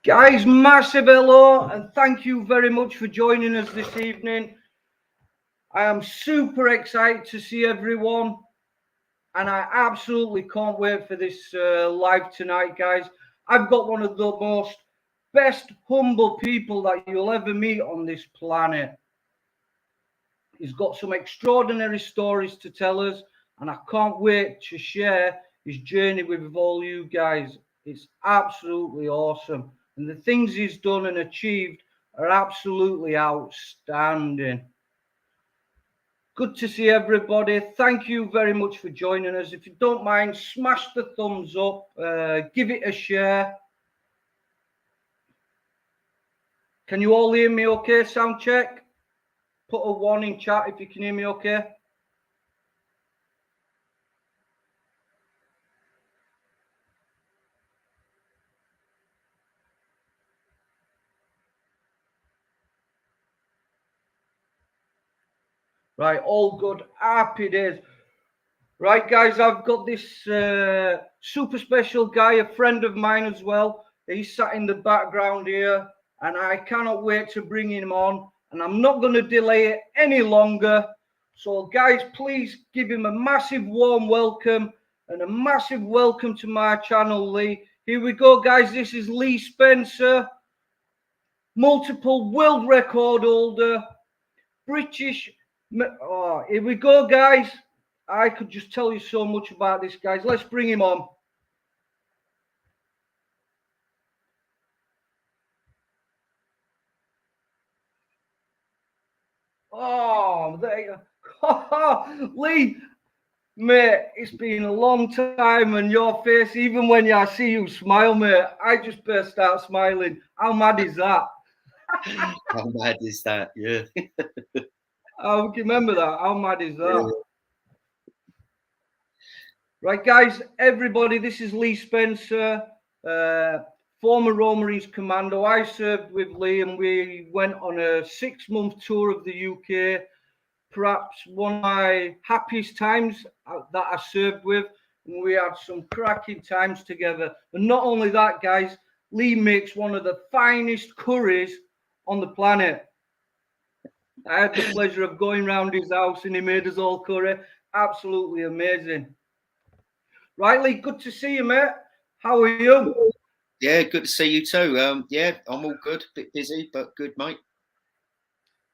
Guys, massive hello and thank you very much for joining us this evening. I am super excited to see everyone and I absolutely can't wait for this live tonight, guys. I've got one of the most best humble people that you'll ever meet on this planet. He's got some extraordinary stories to tell us and I can't wait to share his journey with all you guys. It's absolutely awesome. And the things he's done and achieved are absolutely outstanding. Good to see everybody. Thank you very much for joining us. If you don't mind, smash the thumbs up, give it a share. Can you all hear me okay? Sound check. Put a 1 in chat if you can hear me okay. Right, all good. Happy days. Right, guys, I've got this super special guy, a friend of mine as well. He's sat in the background here, and I cannot wait to bring him on. And I'm not going to delay it any longer. So, guys, please give him a massive warm welcome and a massive welcome to my channel, Lee. Here we go, guys. This is Lee Spencer, multiple world record holder, British. Oh, here we go, guys. I could just tell you so much about this, guys. Let's bring him on. Oh, there you go. Lee, mate, it's been a long time and your face, even when I see you smile, mate, I just burst out smiling. How mad is that? How mad is that? Yeah. I can remember that. How mad is that? Yeah. Right, guys, everybody, this is Lee Spencer, former Marines Commando. I served with Lee and we went on a 6-month tour of the UK, perhaps one of my happiest times that I served with. And we had some cracking times together. And not only that, guys, Lee makes one of the finest curries on the planet. I had the pleasure of going round his house and he made us all curry. Absolutely amazing. Right, Lee, good to see you, mate. How are you? Yeah, good to see you too. Yeah, I'm all good. Bit busy, but good, mate.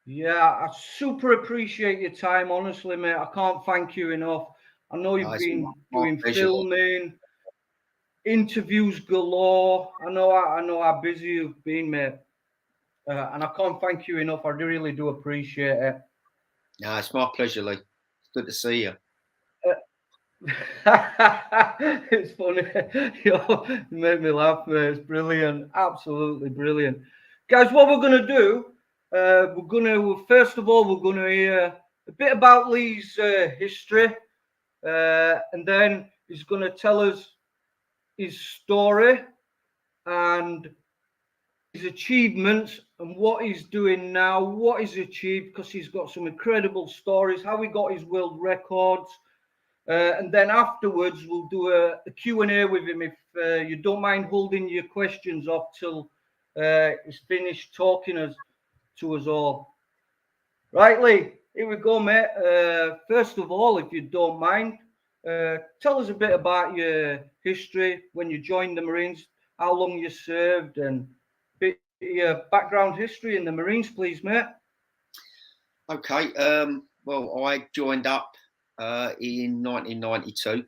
Yeah, I super appreciate your time, honestly, mate. I can't thank you enough. I know you've been doing filming, interviews galore. I know how busy you've been, mate. And I can't thank you enough. I really do appreciate it. No, it's my pleasure, Lee. It's good to see you. It's funny. You made me laugh, mate. It's brilliant. Absolutely brilliant. Guys, what we're going to do, first of all, we're going to hear a bit about Lee's history. And then he's going to tell us his story and his achievements and what he's doing now, what he's achieved, because he's got some incredible stories, how he got his world records. And then afterwards, we'll do a Q&A with him if you don't mind holding your questions off till he's finished talking to us all. Right, Lee, here we go, mate. First of all, if you don't mind, tell us a bit about your history, when you joined the Marines, how long you served, and a bit of your background history in the Marines, please, mate. Okay. Well, I joined up in 1992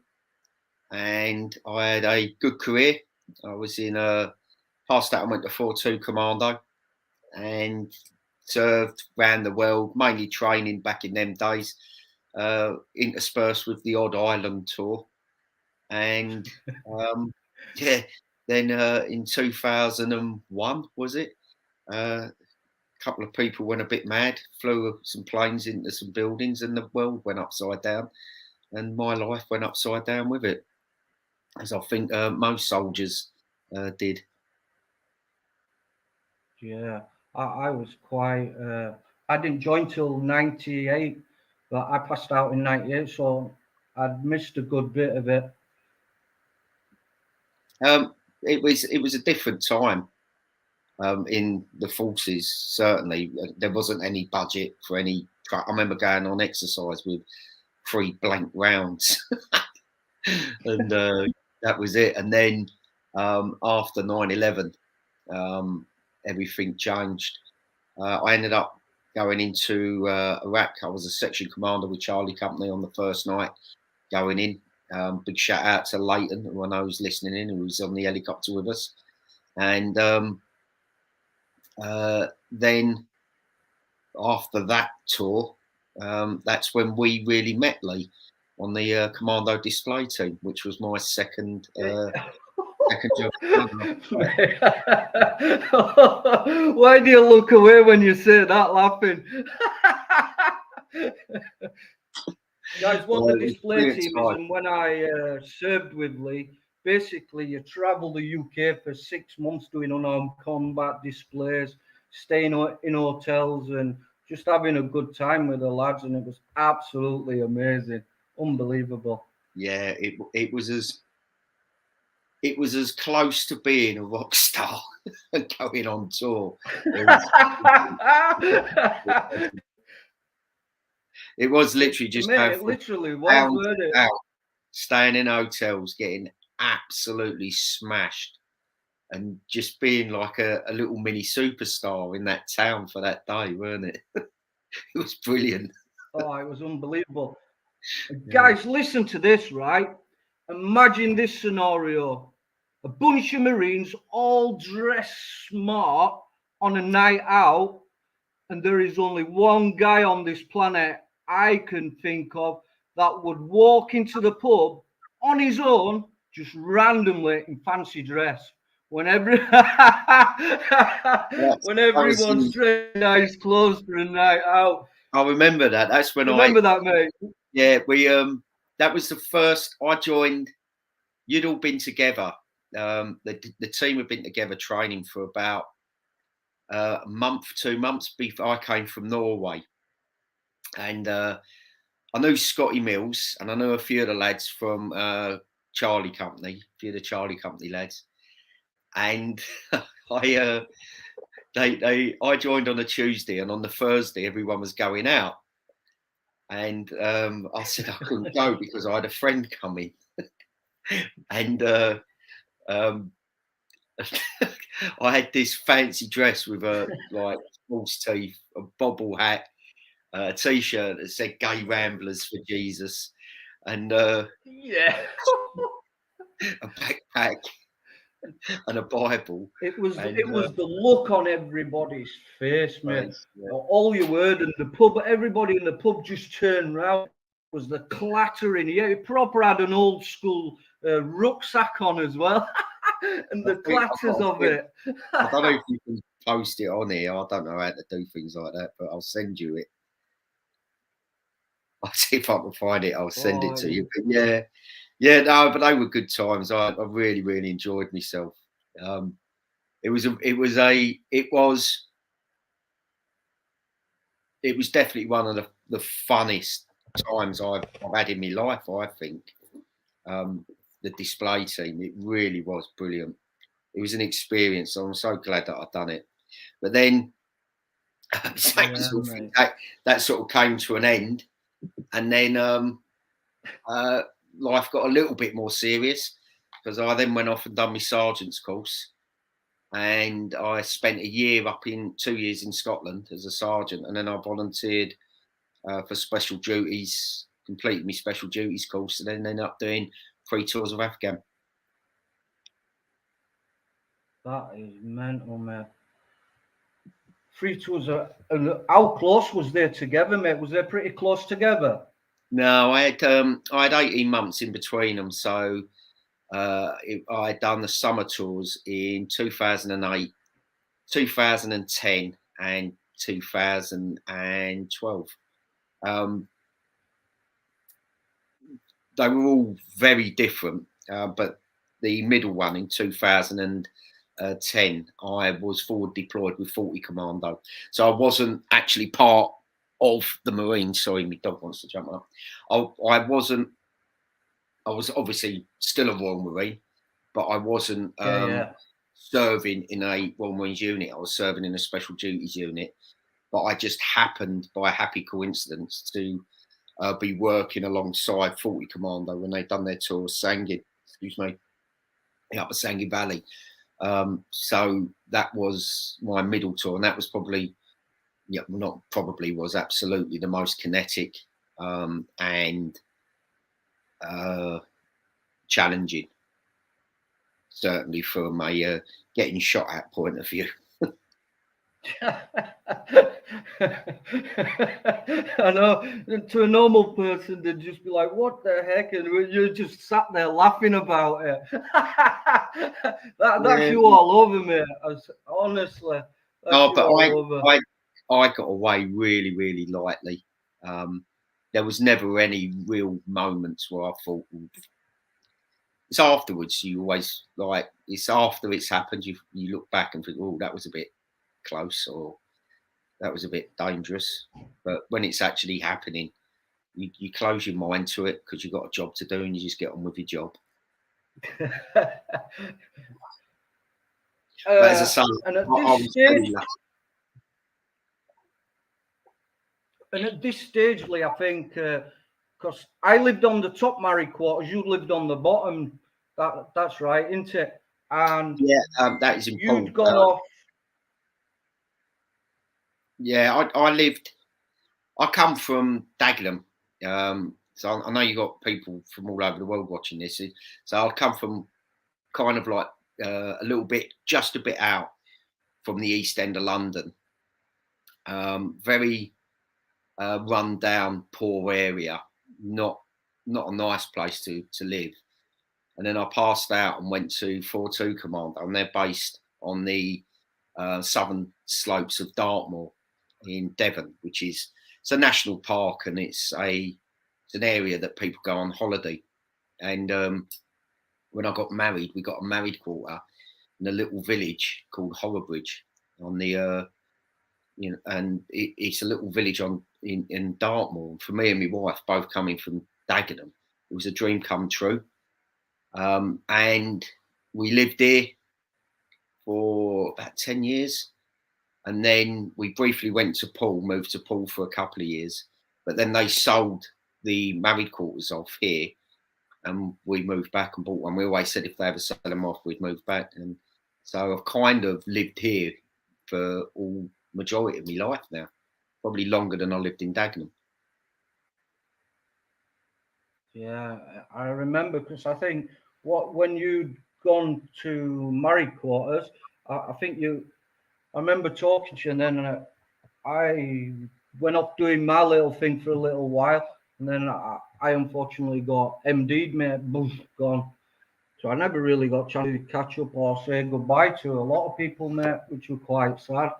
and I had a good career. I was in past that I went to 4-2 Commando and served around the world, mainly training back in them days, interspersed with the odd island tour. And yeah, then in 2001, was it? A couple of people went a bit mad, flew some planes into some buildings, and the world went upside down, and my life went upside down with it, as I think most soldiers did. Yeah, I was quite. I didn't join till '98, but I passed out in '98, so I'd missed a good bit of it. It was a different time. in the forces. Certainly, there wasn't any budget for any. I remember going on exercise with 3 blank rounds, and that was it. And then after 9/11, everything changed. I ended up going into Iraq. I was a section commander with Charlie Company on the first night going in. Big shout out to Leighton, who I know was listening in, who was on the helicopter with us. And then after that tour, that's when we really met, Lee, on the commando display team, which was my second job. Why do you look away when you say that, laughing? Guys, what the display team is, and when I served with Lee, basically you travel the UK for 6 months doing unarmed combat displays, staying in hotels and just having a good time with the lads, and it was absolutely amazing, unbelievable. Yeah, it was as close to being a rock star and going on tour. It was literally just literally was, out, staying in hotels, getting absolutely smashed, and just being like a little mini superstar in that town for that day, weren't it? It was brilliant. Oh, it was unbelievable. Yeah. Guys, listen to this, right? Imagine this scenario. A bunch of Marines all dressed smart on a night out, and there is only one guy on this planet I can think of that would walk into the pub on his own, just randomly in fancy dress. When everyone's dressed in nice clothes for a night out. I remember that. That's when that, mate. Yeah, we that was the first I joined. You'd all been together. The team had been together training for about a month, 2 months before I came from Norway. And I knew Scotty Mills, and I knew a few of the lads from Charlie Company, a few of the Charlie Company lads. And I joined on a Tuesday, and on the Thursday everyone was going out. And I said I couldn't go because I had a friend coming. And I had this fancy dress with a like false teeth, a bobble hat, a t-shirt that said "Gay Ramblers for Jesus," and yeah, a backpack and a Bible. It was the look on everybody's face, mate. Yeah. All you heard in the pub, everybody in the pub just turned round. It was the clattering. Yeah, it proper had an old school rucksack on as well. And the clatters of it. I don't know if you can post it on here. I don't know how to do things like that, but I'll send you it. I'll see if I can find it. I'll send it to you. But no, but they were good times. I really, really enjoyed myself. It was definitely one of the funnest times I've had in my life. I think the display team, it really was brilliant. It was an experience. I'm so glad that I've done it. But then that sort of came to an end, and then life got a little bit more serious because I then went off and done my sergeant's course, and I spent 2 years in Scotland as a sergeant, and then I volunteered for special duties, completed my special duties course, and then ended up doing 3 tours of Afghan. That is mental, mate. 3 tours how close was they together, mate? Was they pretty close together? No, I had 18 months in between them, so I had done the summer tours in 2008, 2010, and 2012. They were all very different, but the middle one in 2010, I was forward deployed with 40 Commando, so I wasn't actually part of the Marines. Sorry, my dog wants to jump up. I was obviously still a Royal Marine, but I wasn't serving in a Royal Marines unit. I was serving in a special duties unit, but I just happened by a happy coincidence to be working alongside 40 Commando when they'd done their tour of Sangin, up the Sangin Valley. So that was my middle tour, and that was probably, was absolutely the most kinetic and challenging, certainly from a getting shot at point of view. I know, to a normal person, they'd just be like, what the heck? And you just sat there laughing about it. That's you all over, mate. Honestly. Oh, but I got away really, really lightly. There was never any real moments where I thought, it's afterwards, you always like, it's after it's happened, you look back and think, oh, that was a bit close, or that was a bit dangerous. But when it's actually happening, you close your mind to it because you've got a job to do and you just get on with your job. But as I say, and at this stage, Lee, I think, because I lived on the top married quarters, you lived on the bottom. That's right, isn't it? And yeah, that is important. You'd gone off. Yeah, I come from Dagenham. So I know you got people from all over the world watching this. So I come from kind of like a little bit, just a bit out from the East End of London. Very run down, poor area, not a nice place to live. And then I passed out and went to 42 Commando, and they're based on the southern slopes of Dartmoor in Devon, which is, it's a national park, and it's an area that people go on holiday. And when I got married, we got a married quarter in a little village called Horrobridge on the and it's a little village in Dartmoor. For me and my wife, both coming from Dagenham, it was a dream come true. And we lived there for about 10 years. And then we briefly went to Poole, moved to Poole for a couple of years. But then they sold the married quarters off here, and we moved back and bought one. We always said if they ever sell them off, we'd move back. And so I've kind of lived here for all majority of my life now, probably longer than I lived in Dagenham. Yeah, I remember, because I think when you'd gone to married quarters, I remember talking to you, and then I went off doing my little thing for a little while, and then I unfortunately got MD'd, mate, boom, gone. So I never really got a chance to catch up or say goodbye to a lot of people, mate, which was quite sad.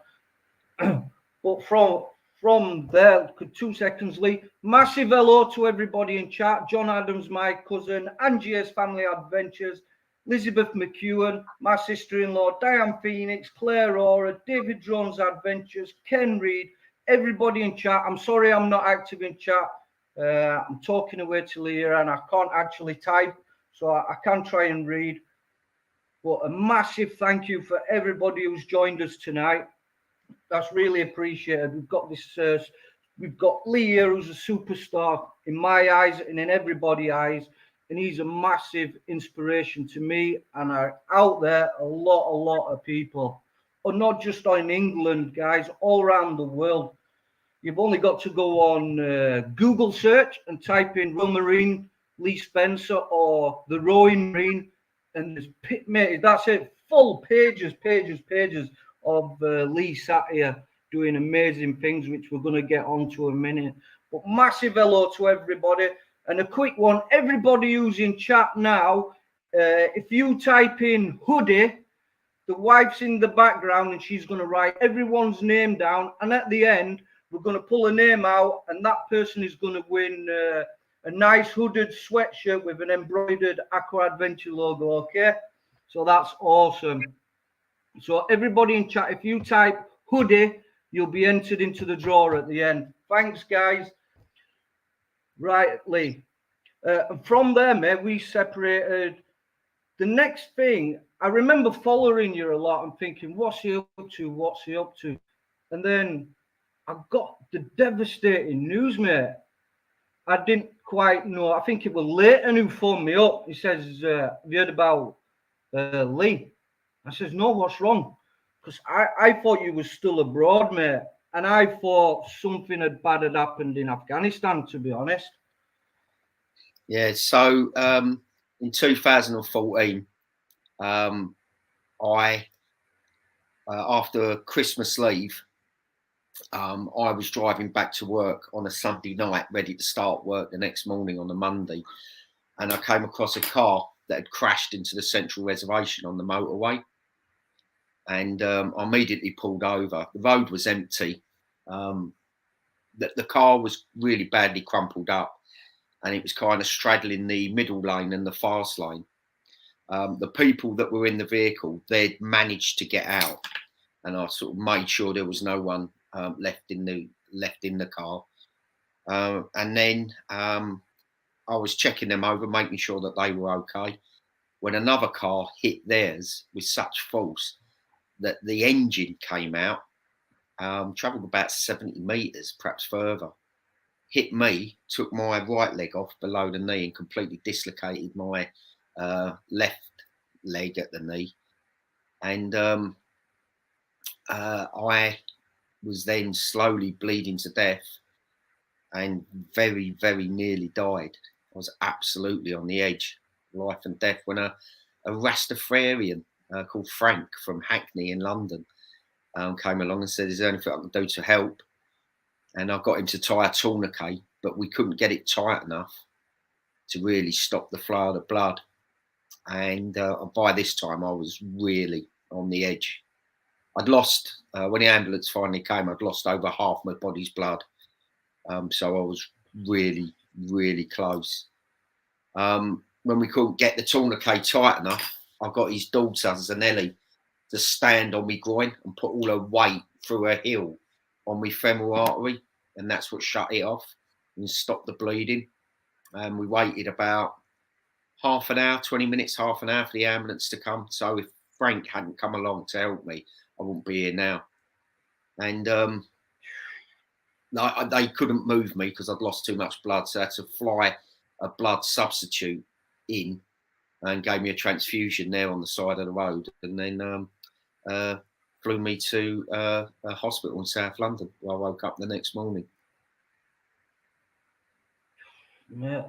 But from there, 2 seconds, Lee, massive hello to everybody in chat. John Adams, my cousin, Angie's Family Adventures, Elizabeth McEwen, my sister-in-law, Diane Phoenix, Claire Aura, David Drones Adventures, Ken Reed, everybody in chat. I'm sorry I'm not active in chat. I'm talking away to Leah and I can't actually type, so I can try and read. But a massive thank you for everybody who's joined us tonight. That's really appreciated. We've got this. We've got Lee here, who's a superstar in my eyes and in everybody's eyes, and he's a massive inspiration to me and out there a lot of people, or not just in England, guys, all around the world. You've only got to go on Google search and type in Royal Marine Lee Spencer or the Rowing Marine, and that's it. Full pages of Lee sat here doing amazing things, which we're going to get onto in a minute. But massive hello to everybody. And a quick one, everybody who's in chat now, if you type in Hoody, the wife's in the background and she's going to write everyone's name down. And at the end, we're going to pull a name out, and that person is going to win a nice hooded sweatshirt with an embroidered Aqua Adventurer logo, okay? So that's awesome. So everybody in chat, if you type Hoody, you'll be entered into the draw at the end. Thanks, guys. Right, Lee. And from there, mate, we separated the next thing, I remember following you a lot and thinking, what's he up to? What's he up to? And then I got the devastating news, mate. I didn't quite know. I think it was Leighton who phoned me up. He says, have you heard about Lee? I says, no, what's wrong? Because I thought you was still abroad, mate. And I thought something bad had happened in Afghanistan, to be honest. Yeah, so in 2014, I after Christmas leave, I was driving back to work on a Sunday night, ready to start work the next morning on a Monday, and I came across a car that had crashed into the central reservation on the motorway, and I immediately pulled over. The road was empty. The car was really badly crumpled up, and it was kind of straddling the middle lane and the fast lane. The people that were in the vehicle, they'd managed to get out, and I sort of made sure there was no one left in the car. And then I was checking them over, making sure that they were okay, when another car hit theirs with such force that the engine came out, travelled about 70 metres, perhaps further, hit me, took my right leg off below the knee and completely dislocated my left leg at the knee. And I was then slowly bleeding to death and very, very nearly died. I was absolutely on the edge, life and death, when a Rastafarian called Frank from Hackney in London came along and said, is there anything I can do to help? And I got him to tie a tourniquet, but we couldn't get it tight enough to really stop the flow of the blood. And by this time, I was really on the edge. I'd lost, when the ambulance finally came, I'd lost over half my body's blood. So I was really, really close. When we couldn't get the tourniquet tight enough, I got his daughter, Zanelli, to stand on my groin and put all her weight through her heel on my femoral artery. And that's what shut it off and stopped the bleeding. And we waited about half an hour, 20 minutes, half an hour for the ambulance to come. So if Frank hadn't come along to help me, I wouldn't be here now. And they couldn't move me because I'd lost too much blood. So I had to fly a blood substitute in and gave me a transfusion there on the side of the road. And then flew me to a hospital in South London where I woke up the next morning. Mate,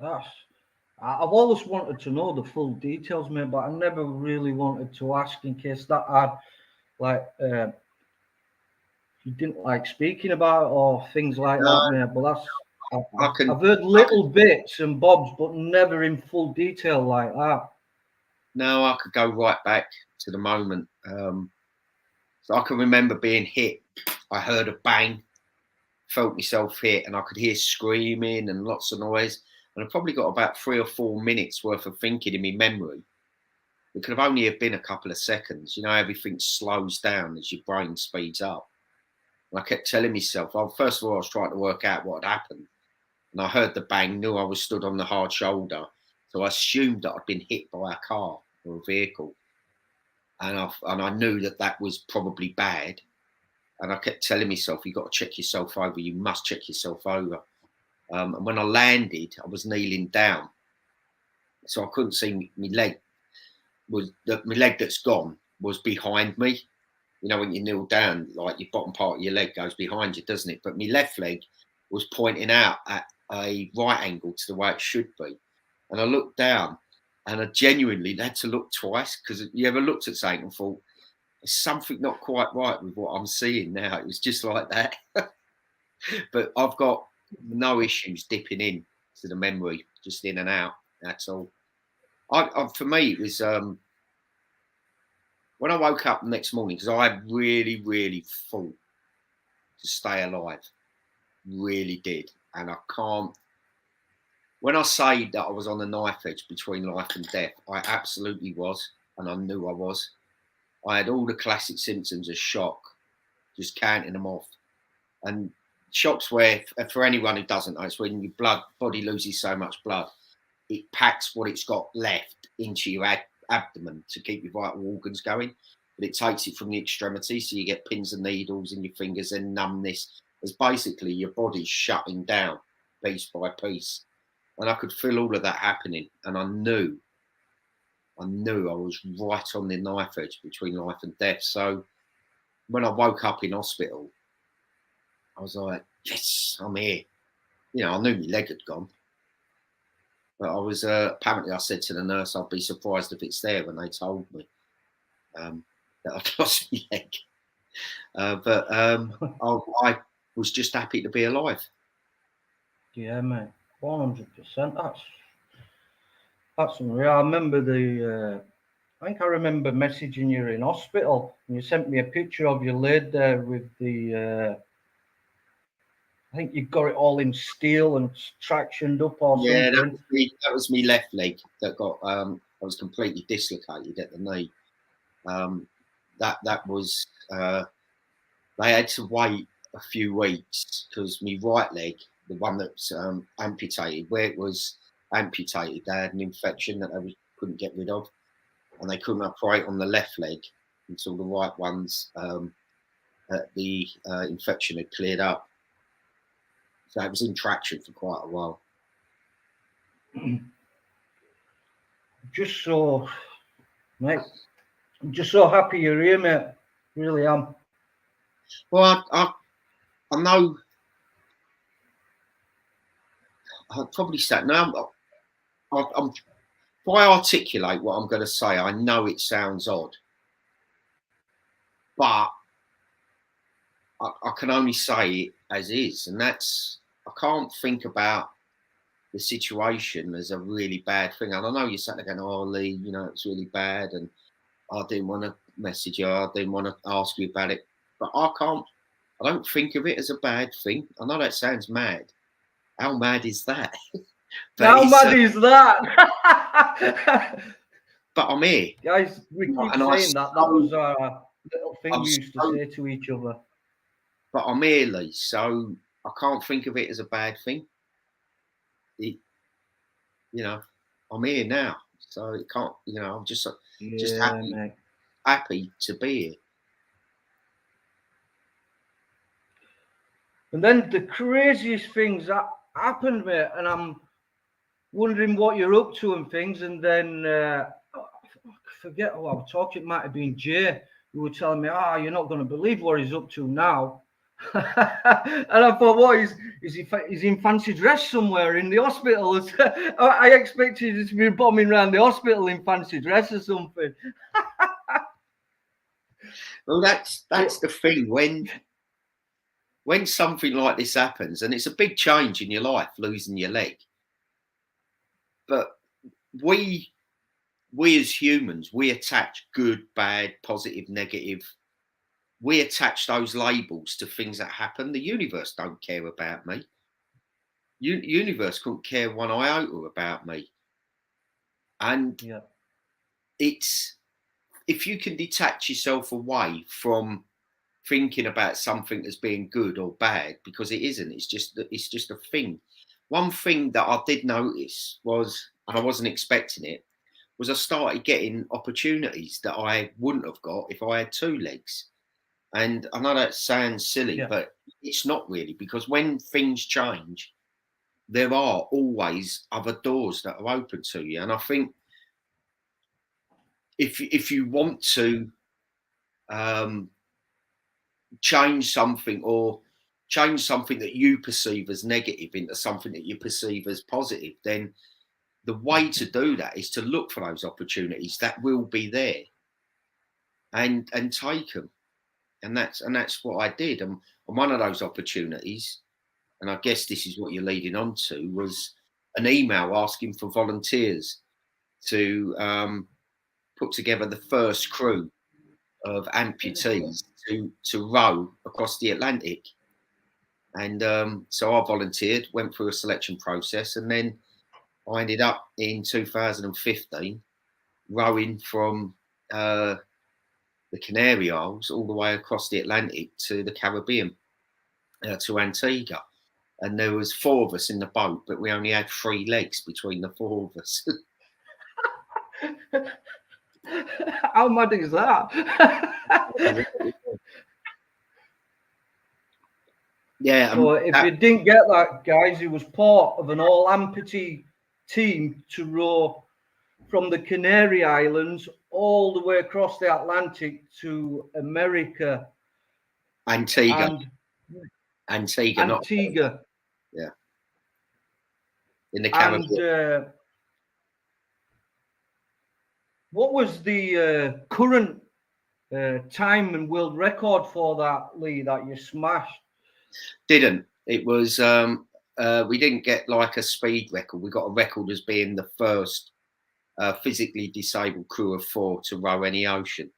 I've always wanted to know the full details, mate, but I never really wanted to ask in case that had, like, you didn't like speaking about it or things like that, mate. But I've heard little bits and bobs, but never in full detail like that. No, I could go right back to the moment. So I can remember being hit. I heard a bang, felt myself hit, and I could hear screaming and lots of noise. And I probably got about 3 or 4 minutes worth of thinking in my memory. It could have only have been a couple of seconds. You know, everything slows down as your brain speeds up. And I kept telling myself, well, first of all, I was trying to work out what had happened. And I heard the bang, knew I was stood on the hard shoulder. So I assumed that I'd been hit by a car or a vehicle. And I knew that that was probably bad. And I kept telling myself, you've got to check yourself over. You must check yourself over. And when I landed, I was kneeling down. So I couldn't see my leg. My leg that's gone was behind me. You know, when you kneel down, like your bottom part of your leg goes behind you, doesn't it? But my left leg was pointing out at a right angle to the way it should be. And I looked down and I genuinely had to look twice, because you ever looked at something and thought, there's something not quite right with what I'm seeing now. It was just like that. But I've got no issues dipping in to the memory, just in and out. That's all. For me, it was when I woke up the next morning, because I really, really fought to stay alive. Really did. And I can't. When I say that I was on the knife edge between life and death, I absolutely was. And I knew I was. I had all the classic symptoms of shock, just counting them off. And shocks where, for anyone who doesn't know, it's when your body loses so much blood, it packs what it's got left into your abdomen to keep your vital organs going, but it takes it from the extremity, so you get pins and needles in your fingers and numbness. It's basically your body's shutting down piece by piece, and I could feel all of that happening, and I knew I was right on the knife edge between life and death. So when I woke up in hospital, I was like, yes, I'm here. You know, I knew my leg had gone. But I was, apparently I said to the nurse, I'd be surprised if it's there, when they told me that I'd lost my leg. But I was just happy to be alive. Yeah, mate, 100%. That's unreal. I remember I think I remember messaging you in hospital, and you sent me a picture of you laid there with the. I think you got it all in steel and tractioned up or something. That was me left leg that got. I was completely dislocated at the knee. That was. They had to wait a few weeks because my right leg, the one that's amputated, where it was amputated, they had an infection that they couldn't get rid of, and they couldn't operate on the left leg until the right ones, the infection had cleared up. So it was in traction for quite a while. Just so, mate, I'm just so happy you're here, mate. Really am. Well, I know. I'd probably say now. If I articulate what I'm going to say, I know it sounds odd, but I can only say it as is, and that's, I can't think about the situation as a really bad thing. And I know you're sat there going, "Oh, Lee, you know, it's really bad," and I didn't want to message you, I didn't want to ask you about it, but I don't think of it as a bad thing. I know that sounds mad. How mad is that? How mad is that? But I'm here. Guys, we keep saying that. That was a little thing we used to say to each other. But I'm here, Lee, so I can't think of it as a bad thing. You know, I'm here now, so it can't. You know, I'm just happy to be here. And then the craziest things that happened, mate, and I'm wondering what you're up to and things. And then I forget who I was talking. It might have been Jay, who were telling me, you're not going to believe what he's up to now. And I thought, what is he in fancy dress somewhere in the hospital? I expected you to be bombing around the hospital in fancy dress or something. Well, that's the thing. When something like this happens, and it's a big change in your life, losing your leg, but we as humans, we attach good, bad, positive, negative. We attach those labels to things that happen. The universe don't care about me. Universe couldn't care one iota about me. And it's, if you can detach yourself away from thinking about something as being good or bad, because it isn't, it's just a thing. One thing that I did notice was, and I wasn't expecting it, was I started getting opportunities that I wouldn't have got if I had two legs. And I know that sounds silly, but it's not really, because when things change, there are always other doors that are open to you. And I think if you want to change something, or change something that you perceive as negative into something that you perceive as positive, then the way to do that is to look for those opportunities that will be there and take them. And that's what I did. And one of those opportunities, and I guess this is what you're leading on to, was an email asking for volunteers to put together the first crew of amputees to row across the Atlantic. And so I volunteered, went through a selection process, and then I ended up in 2015 rowing from the Canary Isles all the way across the Atlantic to the Caribbean, to Antigua. And there was 4 of us in the boat, but we only had 3 legs between the 4 of us. How mad is that? Yeah. So if you didn't get that, guys, he was part of an all amputee team to row from the Canary Islands all the way across the Atlantic to America. Antigua. And Antigua. Antigua. Yeah. In the Caribbean. And what was the current time and world record for that, Lee, that you smashed? Didn't. It was, we didn't get like a speed record. We got a record as being the first physically disabled crew of 4 to row any ocean.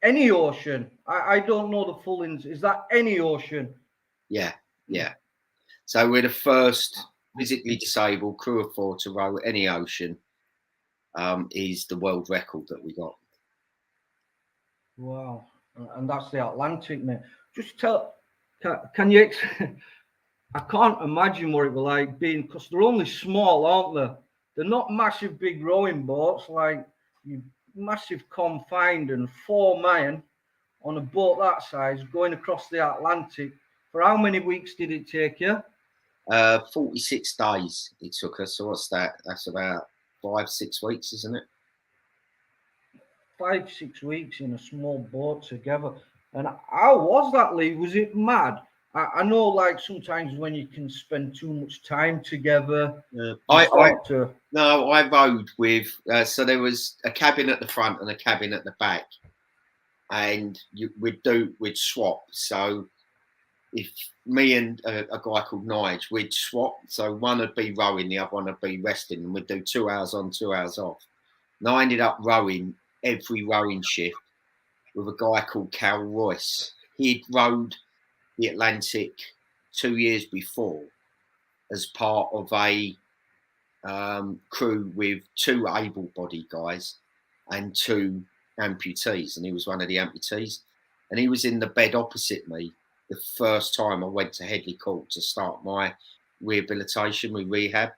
Any ocean? I don't know the full ins. Is that any ocean? Yeah, yeah. So we're the first physically disabled crew of 4 to row any ocean. Is the world record that we got. Wow. And that's the Atlantic, mate. Just tell, can you, I can't imagine what it was like being, because they're only small, aren't they? They're not massive big rowing boats, like you massive confined and 4 men on a boat that size going across the Atlantic. For how many weeks did it take you? 46 days it took us. So what's that? That's about 5-6 weeks, isn't it? 5-6 weeks in a small boat together. And how was that, Lee? Was it mad? I know, like, sometimes when you can spend too much time together, I rowed with, so there was a cabin at the front and a cabin at the back, and we'd swap. So if me and a guy called Nige, we'd swap. So one would be rowing, the other one would be resting, and we'd do 2 hours on, 2 hours off. And I ended up rowing every rowing shift with a guy called Carol Royce. He'd rowed the Atlantic 2 years before as part of a crew with 2 able-bodied guys and 2 amputees, and he was one of the amputees. And he was in the bed opposite me the first time I went to Headley Court to start my rehabilitation, my rehab.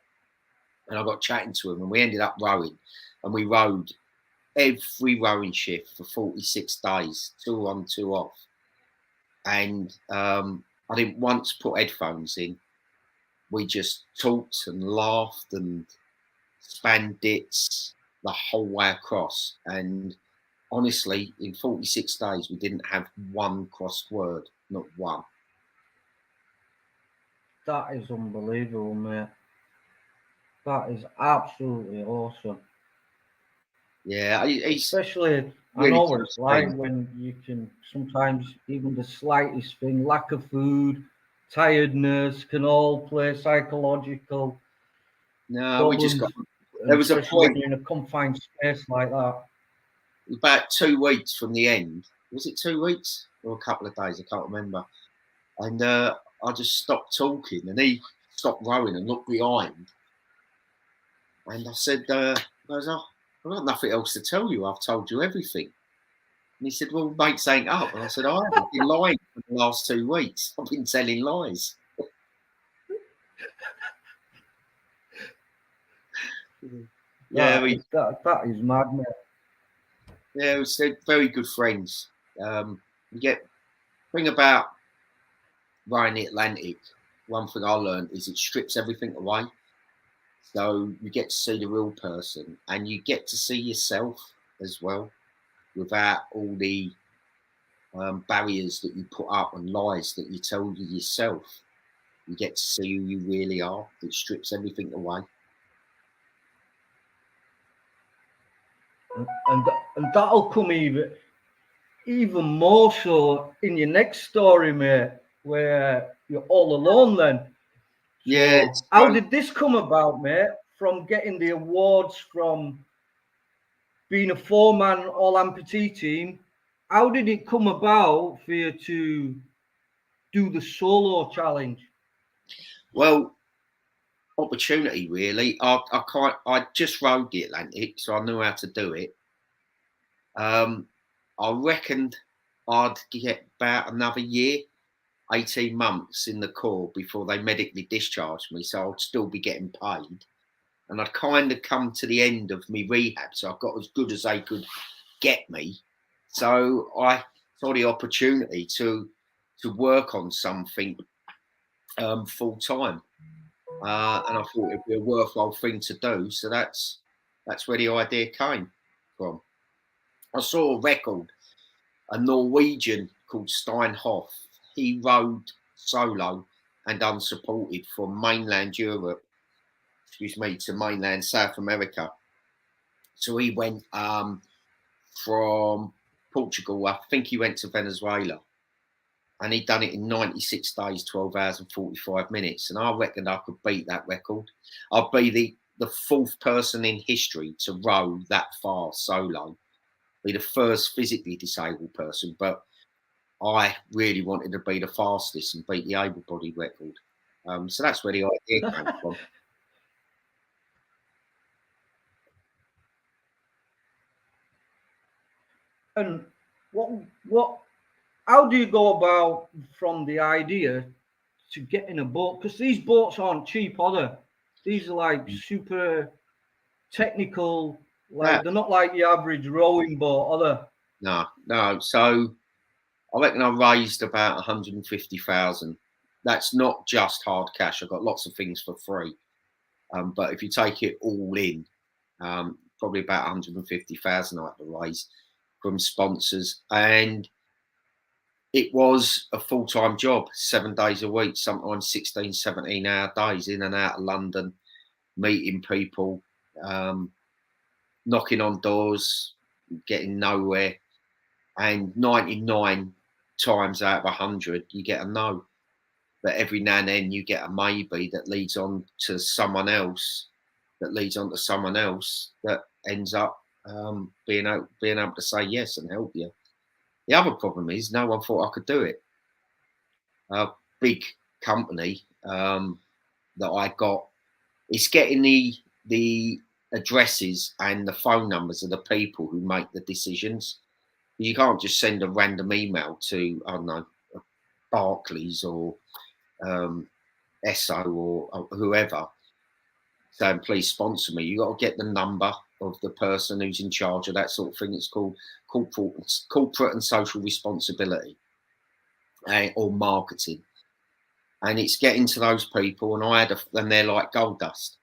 And I got chatting to him, and we ended up rowing, and we rowed every rowing shift for 46 days, 2 on, 2 off. And I didn't once put headphones in. We just talked and laughed and span dits the whole way across. And honestly, in 46 days, we didn't have one crossed word, not one. That is unbelievable, mate. That is absolutely awesome. Yeah, especially really, I know what it's like when you can sometimes even the slightest thing, lack of food, tiredness can all play psychological. No, we just got. There was a point when you're in a confined space like that. About 2 weeks from the end, was it 2 weeks or a couple of days? I can't remember. And I just stopped talking, and he stopped rowing and looked behind. And I said, I've got nothing else to tell you. I've told you everything. And he said, well, mates ain't up. And I said, I haven't been lying for the last 2 weeks. I've been telling lies. Yeah, that is mad, mate. Yeah, we're very good friends. Thing about rowing the Atlantic, one thing I learned is it strips everything away. So you get to see the real person, and you get to see yourself as well, without all the barriers that you put up and lies that you tell yourself. You get to see who you really are. It strips everything away. And that'll come even more so in your next story, mate, where you're all alone then. So yeah. How did this come about, mate? From getting the awards from being a 4-man all amputee team, how did it come about for you to do the solo challenge? Well, opportunity really. I just rowed the Atlantic, so I knew how to do it. I reckoned I'd get about another year, 18 months in the Corps before they medically discharged me, so I'd still be getting paid. and I'd kind of come to the end of my rehab, so I got as good as they could get me. So I saw the opportunity to work on something full time, and I thought it'd be a worthwhile thing to do. So that's where the idea came from. I saw a record, a Norwegian called Steinhoff. He rode solo and unsupported from mainland Europe, to mainland South America. So he went from Portugal, I think he went to Venezuela, and he'd done it in 96 days, 12 hours and 45 minutes. And I reckoned I could beat that record. I'll be the fourth person in history to row that far solo, be the first physically disabled person, but I really wanted to be the fastest and beat the able-bodied record. So that's where the idea came from. And how do you go about from the idea to getting a boat? Because these boats aren't cheap, are they? These are like super technical, like they're not like the average rowing boat, are they? No. So I reckon I raised about 150,000. That's not just hard cash. I got lots of things for free. But if you take it all in, probably about 150,000 I had to raise from sponsors. And it was a full-time job, 7 days a week, sometimes 16, 17-hour days, in and out of London, meeting people, knocking on doors, getting nowhere. And 99 times out of 100, you get a no. But every now and then you get a maybe that leads on to someone else, that ends up being able to say yes and help you. The other problem is no one thought I could do it. A big company that I got, it's getting the addresses and the phone numbers of the people who make the decisions. You can't just send a random email to, I don't know, Barclays or Esso or whoever saying, please sponsor me. You've got to get the number of the person who's in charge of that sort of thing. It's called corporate and social responsibility, or marketing. And it's getting to those people, and they're like gold dust.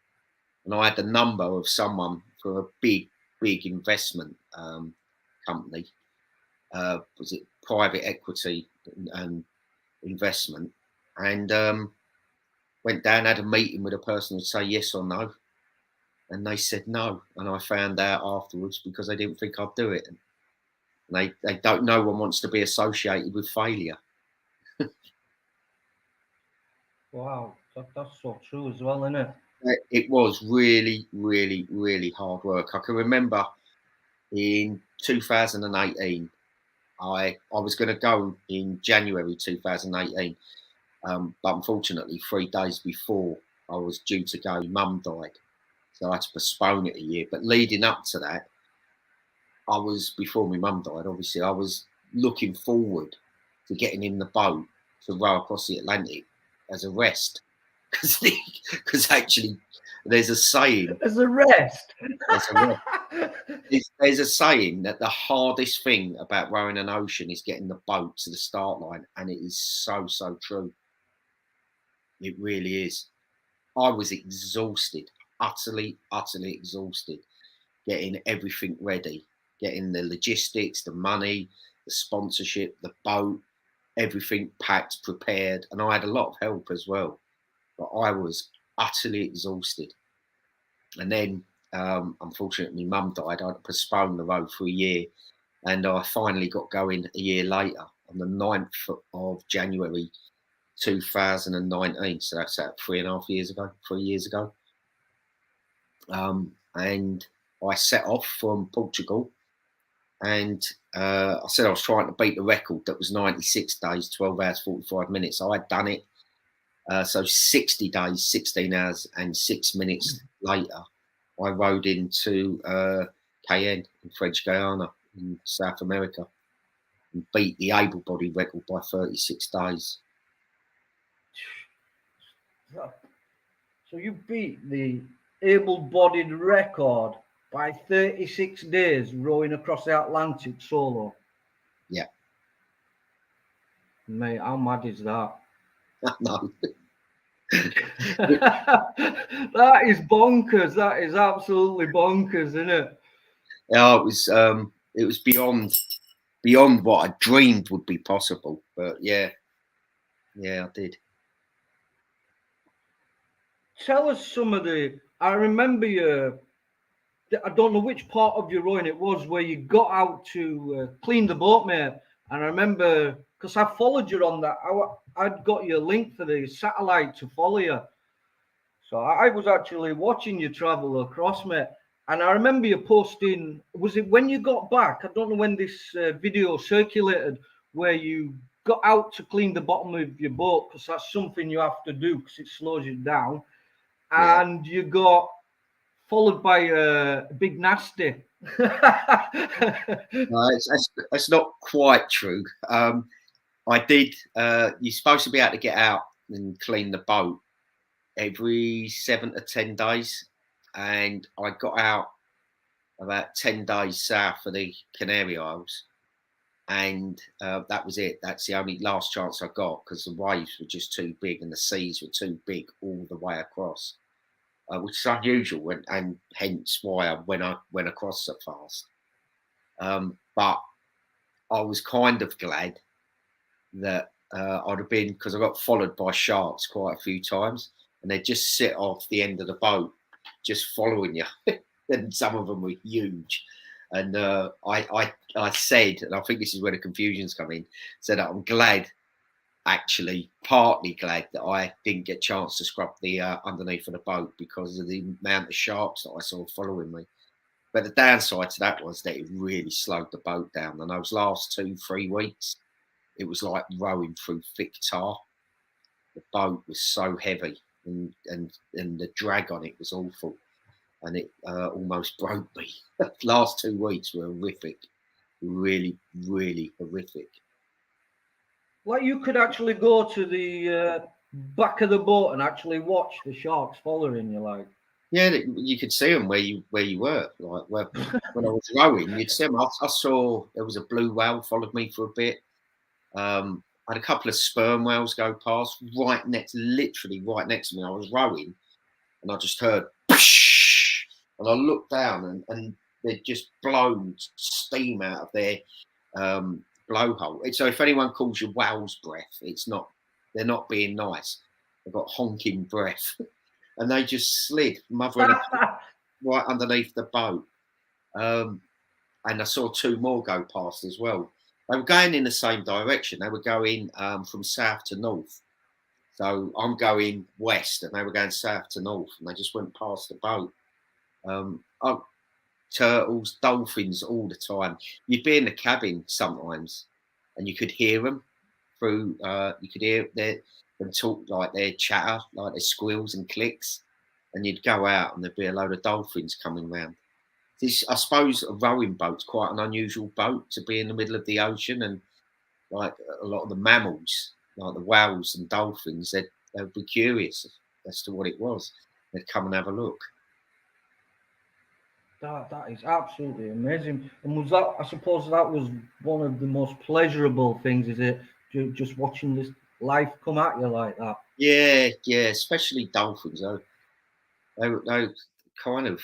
And I had the number of someone for a big investment company. Was it private equity and investment? And went down, had a meeting with a person who'd say yes or no, and they said no. And I found out afterwards because they didn't think I'd do it. And they don't. No one wants to be associated with failure. Wow, that's so true as well, isn't it? It was really, really, really hard work. I can remember in 2018, I was going to go in January 2018, but unfortunately 3 days before I was due to go, Mum died, so I had to postpone it a year. But leading up to that, before my mum died, obviously, I was looking forward to getting in the boat to row across the Atlantic as a rest, because actually there's a saying. As a rest. There's a saying that the hardest thing about rowing an ocean is getting the boat to the start line, and it is so true. It really is. I was exhausted, utterly exhausted, getting everything ready, getting the logistics, the money, the sponsorship, the boat, everything packed, prepared, and I had a lot of help as well. But I was utterly exhausted. And then, unfortunately, my mum died. I postponed the road for a year, and I finally got going a year later on the 9th of January 2019. So that's 3 years ago. And I set off from Portugal, and I said I was trying to beat the record that was 96 days, 12 hours, 45 minutes. I had done it. So 60 days, 16 hours and 6 minutes later, I rode into Cayenne in French Guiana in South America and beat the able-bodied record by 36 days. So you beat the able-bodied record by 36 days rowing across the Atlantic solo. Yeah. Mate, how mad is that? No. That is bonkers. That is absolutely bonkers, isn't it? Yeah, it was beyond what I dreamed would be possible. But yeah, I did. Tell us some of the. I remember you. I don't know which part of your rowing it was where you got out to clean the boat, mate. And I remember because I followed you on that. I'd got you a link for the satellite to follow you. So I was actually watching you travel across, mate. And I remember you posting, was it when you got back? I don't know when this video circulated where you got out to clean the bottom of your boat because that's something you have to do because it slows you down. And you got followed by a big nasty. No, that's not quite true. I did. You're supposed to be able to get out and clean the boat every 7 to 10 days, and I got out about 10 days south of the Canary Isles, and that was it. That's the only last chance I got because the waves were just too big and the seas were too big all the way across, which is unusual, and hence why I went across so fast. But I was kind of glad that I'd have been, because I got followed by sharks quite a few times, and they'd just sit off the end of the boat, just following you. And some of them were huge. And I said, and I think this is where the confusion's come in, said that I'm glad, actually, partly glad that I didn't get a chance to scrub the underneath of the boat because of the amount of sharks that I saw following me. But the downside to that was that it really slowed the boat down. And those last 2-3 weeks, it was like rowing through thick tar. The boat was so heavy, and the drag on it was awful, and it almost broke me. The last 2 weeks were horrific, really, really horrific. Like you could actually go to the back of the boat and actually watch the sharks following you, like. Yeah, you could see them where you were. Like when I was rowing, you'd see them. I saw there was a blue whale followed me for a bit. I had a couple of sperm whales go past literally right next to me. I was rowing, and I just heard, and I looked down, and they'd just blown steam out of their blowhole. So if anyone calls you whale's breath, they're not being nice. They've got honking breath. And they just slid right underneath the boat. And I saw 2 more go past as well. They were going in the same direction. They were going from south to north. So I'm going west, and they were going south to north, and they just went past the boat. Turtles, dolphins all the time. You'd be in the cabin sometimes, and you could hear them through. You could hear them talk, like their chatter, like their squeals and clicks, and you'd go out and there'd be a load of dolphins coming round. I suppose a rowing boat's quite an unusual boat to be in the middle of the ocean, and like a lot of the mammals, like the whales and dolphins, they'd be curious as to what it was. They'd come and have a look. That is absolutely amazing. And was that? I suppose that was one of the most pleasurable things. Is it just watching this life come at you like that? Yeah, especially dolphins. They kind of.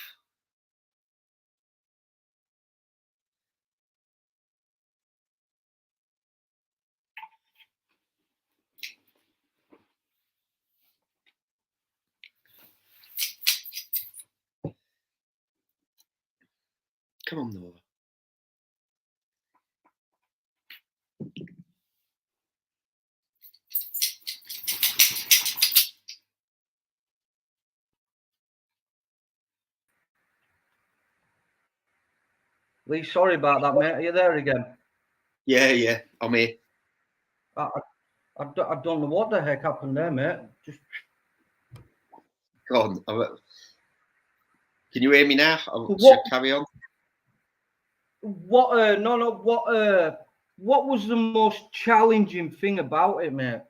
Come on, Nora. Lee, sorry about that, mate. Are you there again? Yeah, I'm here. I don't know what the heck happened there, mate. Just go on. Can you hear me now? Should carry on. What was the most challenging thing about it, mate?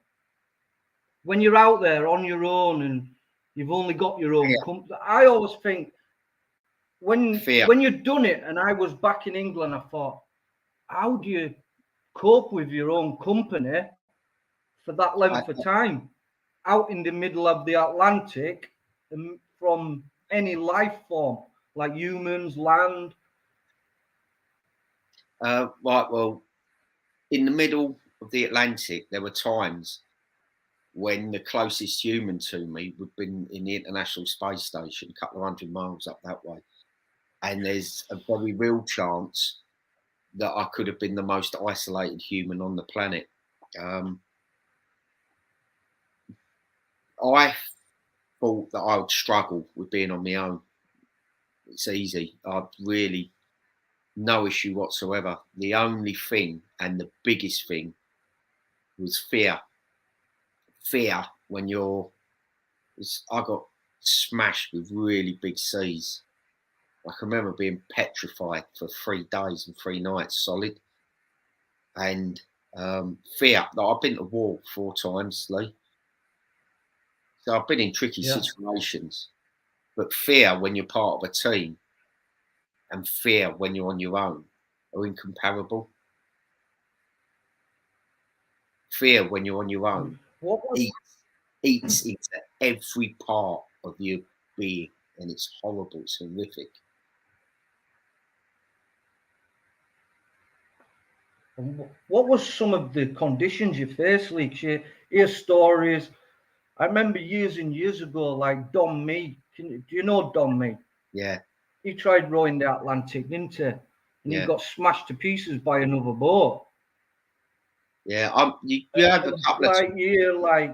When you're out there on your own and You've only got your own company. I always think when you've done it, and I was back in England, I thought, how do you cope with your own company for that length of time out in the middle of the Atlantic from any life form like humans, land? Right, well, in the middle of the Atlantic, there were times when the closest human to me would have been in the International Space Station, a couple of 100 miles up that way. And there's a very real chance that I could have been the most isolated human on the planet. I thought that I would struggle with being on my own. It's easy. I'd really no issue whatsoever. The only thing, and the biggest thing, was fear. Fear when I got smashed with really big seas. I can remember being petrified for 3 days and 3 nights solid. And fear. I've been to war 4 times, Lee. So I've been in tricky situations. But fear when you're part of a team and fear when you're on your own are incomparable. Fear when you're on your own eats into every part of your being, and it's horrible, it's horrific. What was some of the conditions you faced, Lee? You hear stories. I remember years and years ago, like Don Mee. Do you know Don Mee? Yeah. He tried rowing the Atlantic, didn't he? And he got smashed to pieces by another boat. Yeah, you had a couple of you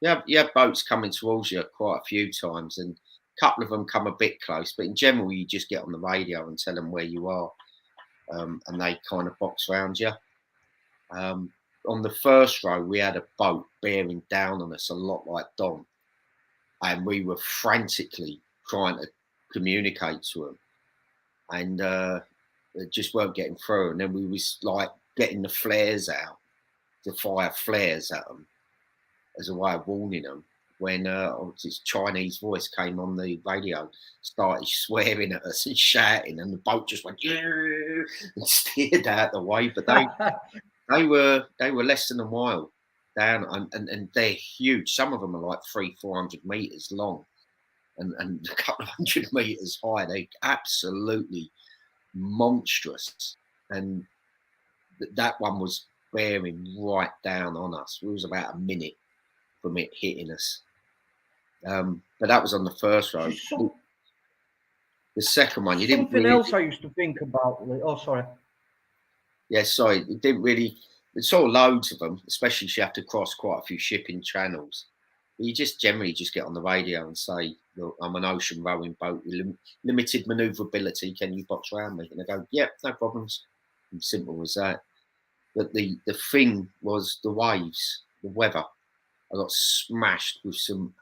have boats coming towards you quite a few times, and a couple of them come a bit close. But in general, you just get on the radio and tell them where you are, and they kind of box around you. On the first row, we had a boat bearing down on us, a lot like Don, and we were frantically trying to communicate to them, and it just weren't getting through. And then we was like getting the flares out to fire flares at them as a way of warning them. When this Chinese voice came on the radio, started swearing at us and shouting, and the boat just went and steered out the way. But they were less than a mile down, and they're huge. Some of them are like 300-400 meters long, and a couple of 100 meters high. They're absolutely monstrous, and that one was bearing right down on us. It was about a minute from it hitting us. But that was on the first row. The second one, you didn't. Something else I used to think about. Oh, sorry. Yeah, sorry. It didn't really. We saw loads of them, especially if you have to cross quite a few shipping channels. But you just generally just get on the radio and say, "Look, I'm an ocean rowing boat with limited manoeuvrability. Can you box around me?" And they go, "Yep, no problems." And simple as that. But the thing was the waves, the weather. I got smashed with some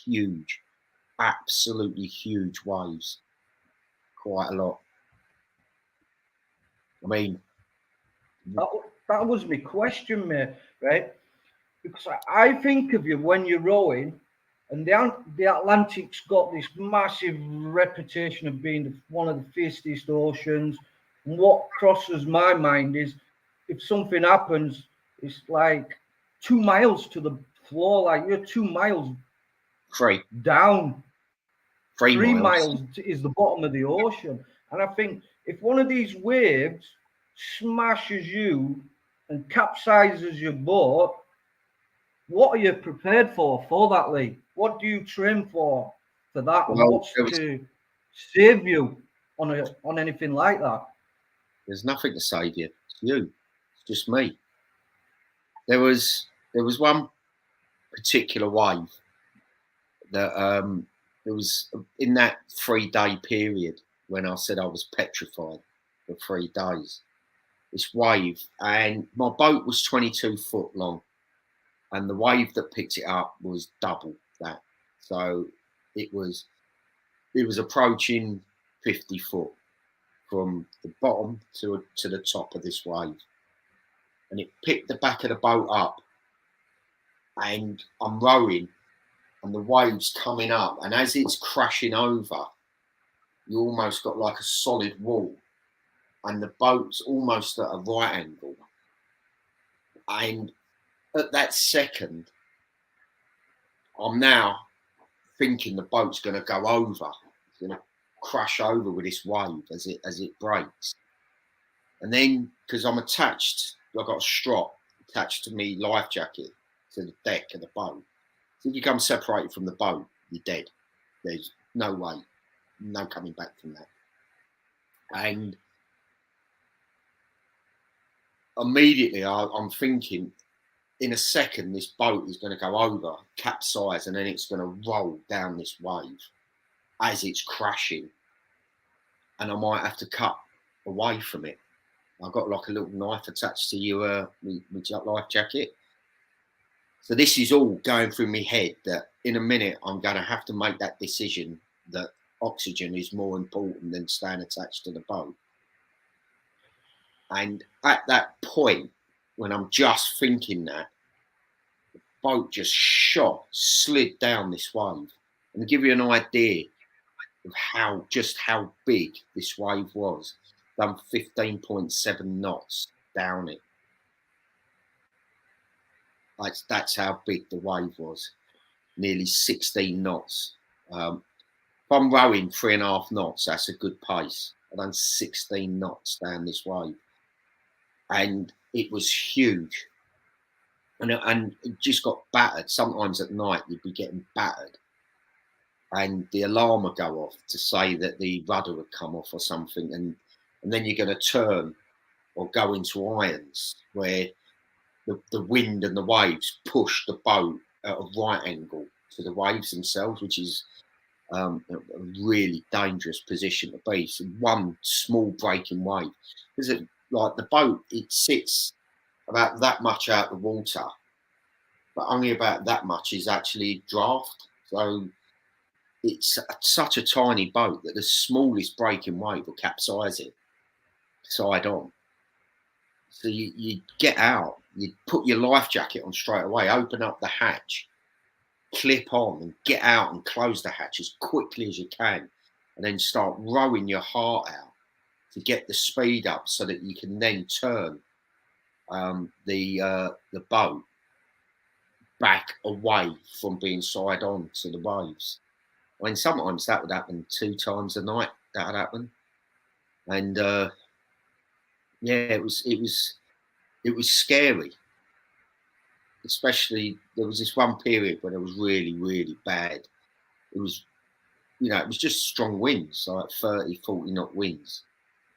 huge, absolutely huge waves. Quite a lot. I mean, that was my question, mate, right? Because I think of you when you're rowing, and the Atlantic's got this massive reputation of being one of the fiercest oceans. And what crosses my mind is if something happens, it's like 2 miles to the floor, like you're 2 miles down. 3 miles is the bottom of the ocean. And I think if one of these waves smashes you and capsizes your boat, what are you prepared for that, Lee? What do you train for that? Well, what's to save you on anything like that? There's nothing to save you. It's you. It's just me. There was one particular wave that it was in that 3-day period when I said I was petrified for 3 days. This wave, and my boat was 22 foot long, and the wave that picked it up was double that. So it was approaching 50 foot from the bottom to the top of this wave, and it picked the back of the boat up, and I'm rowing, and the waves coming up, and as it's crashing over, you almost got like a solid wall, and the boat's almost at a right angle. And at that second, I'm now thinking the boat's going to go over. It's going to crash over with this wave as it breaks. And then, because I'm attached, I've got a strap attached to me life jacket to the deck of the boat. So if you become separated from the boat, you're dead. There's no way, no coming back from that. And immediately I'm thinking, in a second, this boat is going to go over, capsize, and then it's going to roll down this wave as it's crashing. And I might have to cut away from it. I've got like a little knife attached to your life jacket. So this is all going through my head that in a minute I'm going to have to make that decision that oxygen is more important than staying attached to the boat. And at that point, when I'm just thinking that, the boat just slid down this wave. And to give you an idea of how big this wave was, done 15.7 knots down it. That's how big the wave was, nearly 16 knots. If I'm rowing 3.5 knots, that's a good pace. I've done 16 knots down this wave. And it was huge. And it just got battered. Sometimes at night, you'd be getting battered. And the alarm would go off to say that the rudder would come off or something. And then you're going to turn or go into irons where the wind and the waves push the boat at a right angle to the waves themselves, which is a really dangerous position to be. So one small breaking wave, because like the boat, it sits about that much out of the water, but only about that much is actually draft. So it's such a tiny boat that the smallest breaking wave will capsize it side on. So you get out, you put your life jacket on straight away, open up the hatch, clip on and get out and close the hatch as quickly as you can, and then start rowing your heart out to get the speed up so that you can then turn the boat back away from being side on to the waves. I mean, sometimes that would happen 2 times a night. That would happen, and yeah, it was scary. Especially there was this one period when it was really, really bad. It was, it was just strong winds, like 30, 40 knot winds,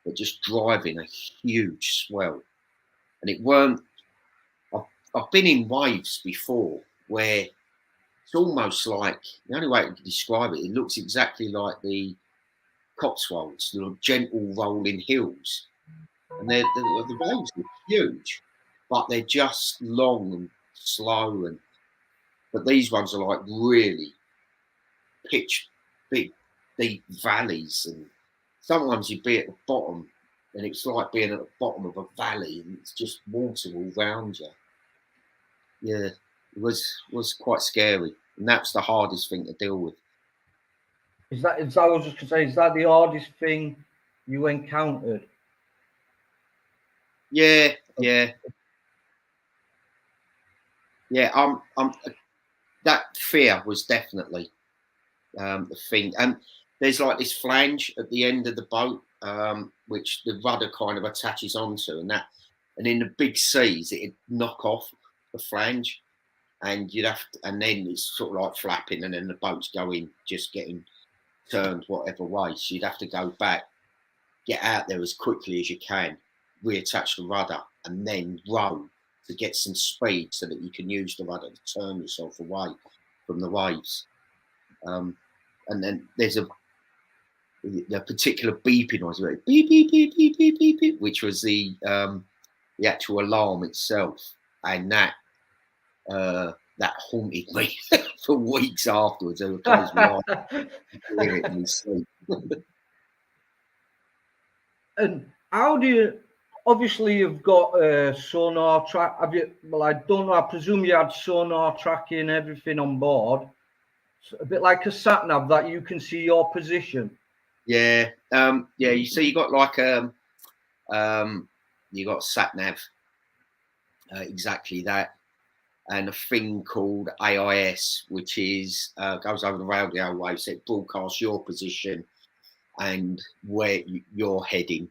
but just driving a huge swell. And it weren't. I've been in waves before where it's almost like, the only way I can describe it, it looks exactly like the Cotswolds, the gentle rolling hills. And the waves are huge, but they're just long and slow. But these ones are like really pitch, big, deep valleys. And sometimes you'd be at the bottom and it's like being at the bottom of a valley and it's just water all around you. Yeah, it was quite scary. And that's the hardest thing to deal with. I was just going to say, is that the hardest thing you encountered? Yeah. That fear was definitely the thing. And there's like this flange at the end of the boat, which the rudder kind of attaches onto, and in the big seas, it'd knock off the flange, and and then it's sort of like flapping, and then the boat's getting turned whatever way. So you'd have to go back, get out there as quickly as you can, reattach the rudder, and then row to get some speed so that you can use the rudder to turn yourself away from the waves. And then there's a particular beeping noise, beep, beep, beep, beep, beep, beep, beep, which was the actual alarm itself. And that haunted me for weeks afterwards. I would close my eyes and hear it in sleep. And how do you? Obviously, you've got sonar track. Have you? Well, I don't know. I presume you had sonar tracking, everything on board. a bit like a sat nav that you can see your position. Yeah, yeah. You see, you got like you got sat nav, exactly that, and a thing called AIS, which is goes over the radio waves. It broadcasts your position and where you're heading.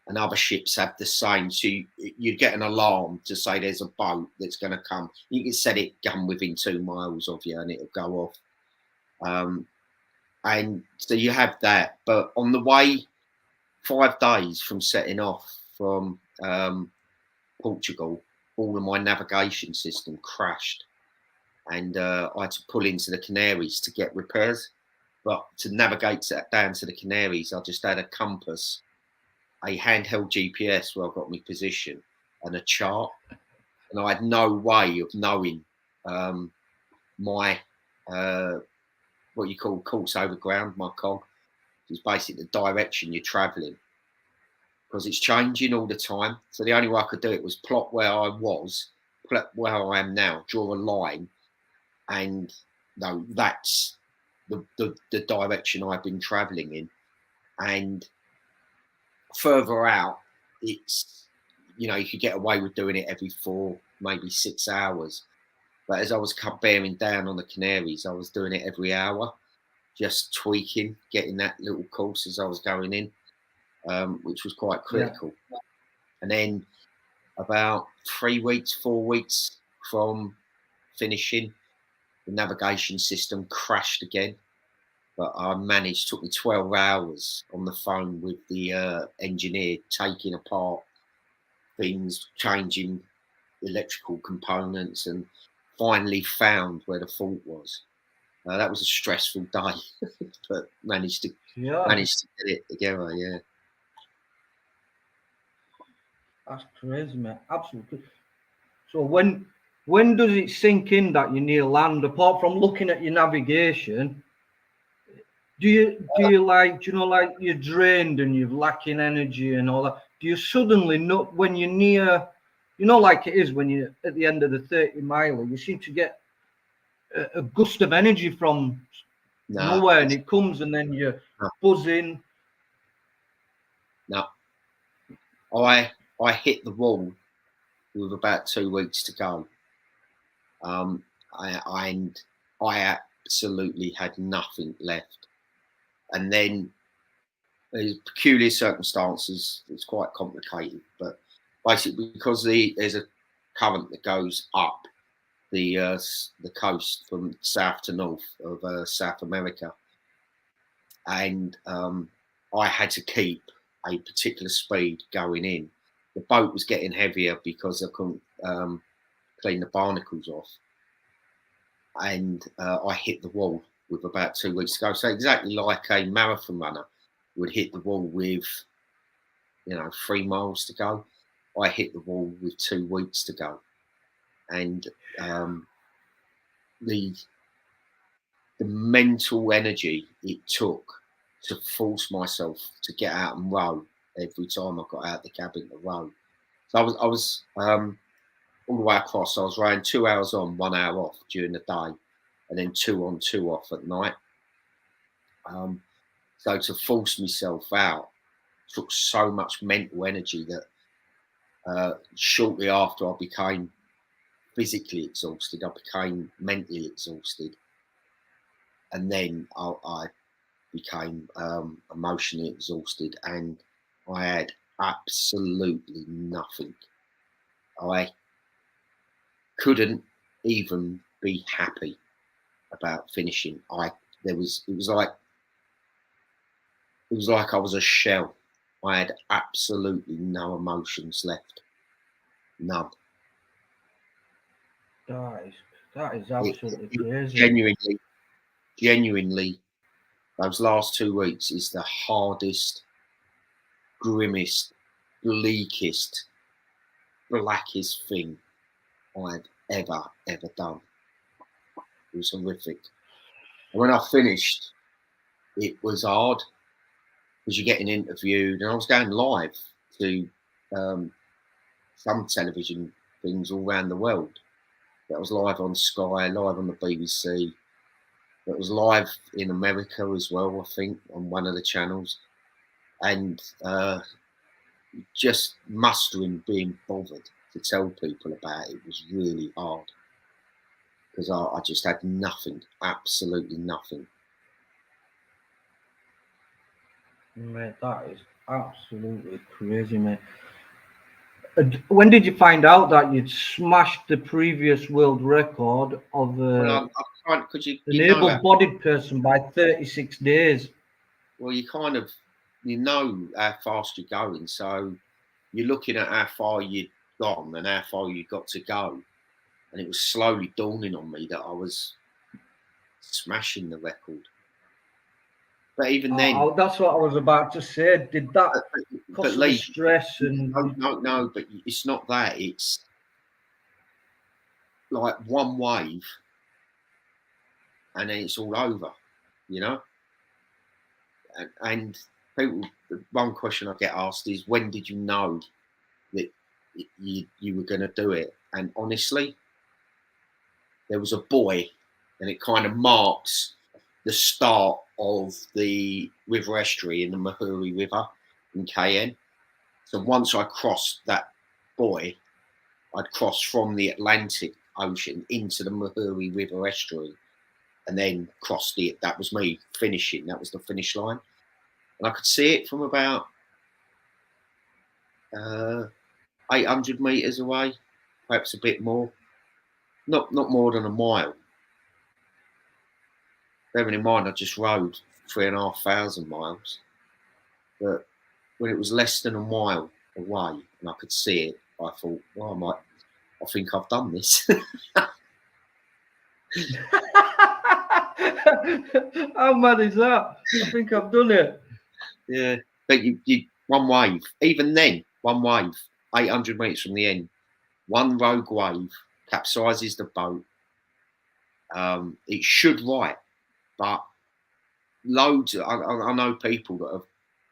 And other ships have the same. So you get an alarm to say there's a boat that's going to come. You can set it gun within 2 miles of you, and it'll go off. And so you have that. But on the way, 5 days from setting off from Portugal, all of my navigation system crashed, and I had to pull into the Canaries to get repairs. But to navigate down to the Canaries, I just had a compass, a handheld GPS where I got my position, and a chart, and I had no way of knowing my what you call course over ground, my cog, which is basically the direction you're travelling, because it's changing all the time. So the only way I could do it was plot where I was, plot where I am now, draw a line, and no, that's the direction I've been travelling in. And further out, it's, you know, you could get away with doing it every 4, maybe 6 hours. But as I was bearing down on the Canaries, I was doing it every hour, just tweaking, getting that little course as I was going in, which was quite critical. Yeah. And then about 3 weeks, 4 weeks from finishing, the navigation system crashed again. But I managed, took me 12 hours on the phone with the engineer, taking apart things, changing electrical components, and finally found where the fault was. That was a stressful day, but managed to get it together. Yeah, that's crazy, mate. Absolutely. So when does it sink in that you're near land? Apart from looking at your navigation, do you like, do you know, like you're drained and you're lacking energy and all that? Do you suddenly know when you're near, you know, like it is when you're at the end of the 30 miler, you seem to get a gust of energy from nowhere, and it comes, and then you're buzzing. No, I hit the wall with about 2 weeks to go. I absolutely had nothing left. And then there's peculiar circumstances. It's quite complicated, but basically because there's a current that goes up the coast from south to north of South America, and I had to keep a particular speed going in. The boat was getting heavier because I couldn't clean the barnacles off, and I hit the wall with about 2 weeks to go. So exactly like a marathon runner would hit the wall with, 3 miles to go, I hit the wall with 2 weeks to go. And the mental energy it took to force myself to get out and row every time I got out the cabin to row. So I was all the way across. I was rowing 2 hours on, 1 hour off during the day, and then 2 on, 2 off at night. So to force myself out took so much mental energy that shortly after I became physically exhausted, I became mentally exhausted, and then I became emotionally exhausted, and I had absolutely nothing. I couldn't even be happy about finishing. It was like I was a shell. I had absolutely no emotions left. None. That is absolutely crazy. Genuinely, those last 2 weeks is the hardest, grimmest, bleakest, blackest thing I'd ever done. It was horrific. And when I finished, it was hard because you're getting interviewed, and I was going live to some television things all around the world. I was live on Sky, live on the BBC, It was live in America as well, I think, on one of the channels. And just mustering being bothered to tell people about it was really hard, because I just had nothing, absolutely nothing. Mate, that is absolutely crazy, mate. When did you find out that you'd smashed the previous world record of Well, I can't, because an able-bodied person by 36 days? Well, you know how fast you're going, so you're looking at how far you'd gone and how far you got to go, and it was slowly dawning on me that I was smashing the record. But even then, that's what I was about to say. Did that cause the stress? And no, but it's not that. It's like one wave, and then it's all over, you know. And people, one question I get asked is, when did you know that you were going to do it? And honestly, there was a buoy, and it kind of marks the start of the river estuary in the Muhuri River in KN. So once I crossed that buoy, I'd cross from the Atlantic Ocean into the Muhuri River estuary, and then crossed it. That was me finishing. That was the finish line, and I could see it from about 800 meters away, perhaps a bit more. Not more than a mile. Bearing in mind, I just rode 3,500 miles. But when it was less than a mile away and I could see it, I thought, well, I think I've done this. How mad is that? I think I've done it. Yeah, but you one wave. Even then, one wave, 800 meters from the end, one rogue wave capsizes the boat. It should right, but loads. I know people that have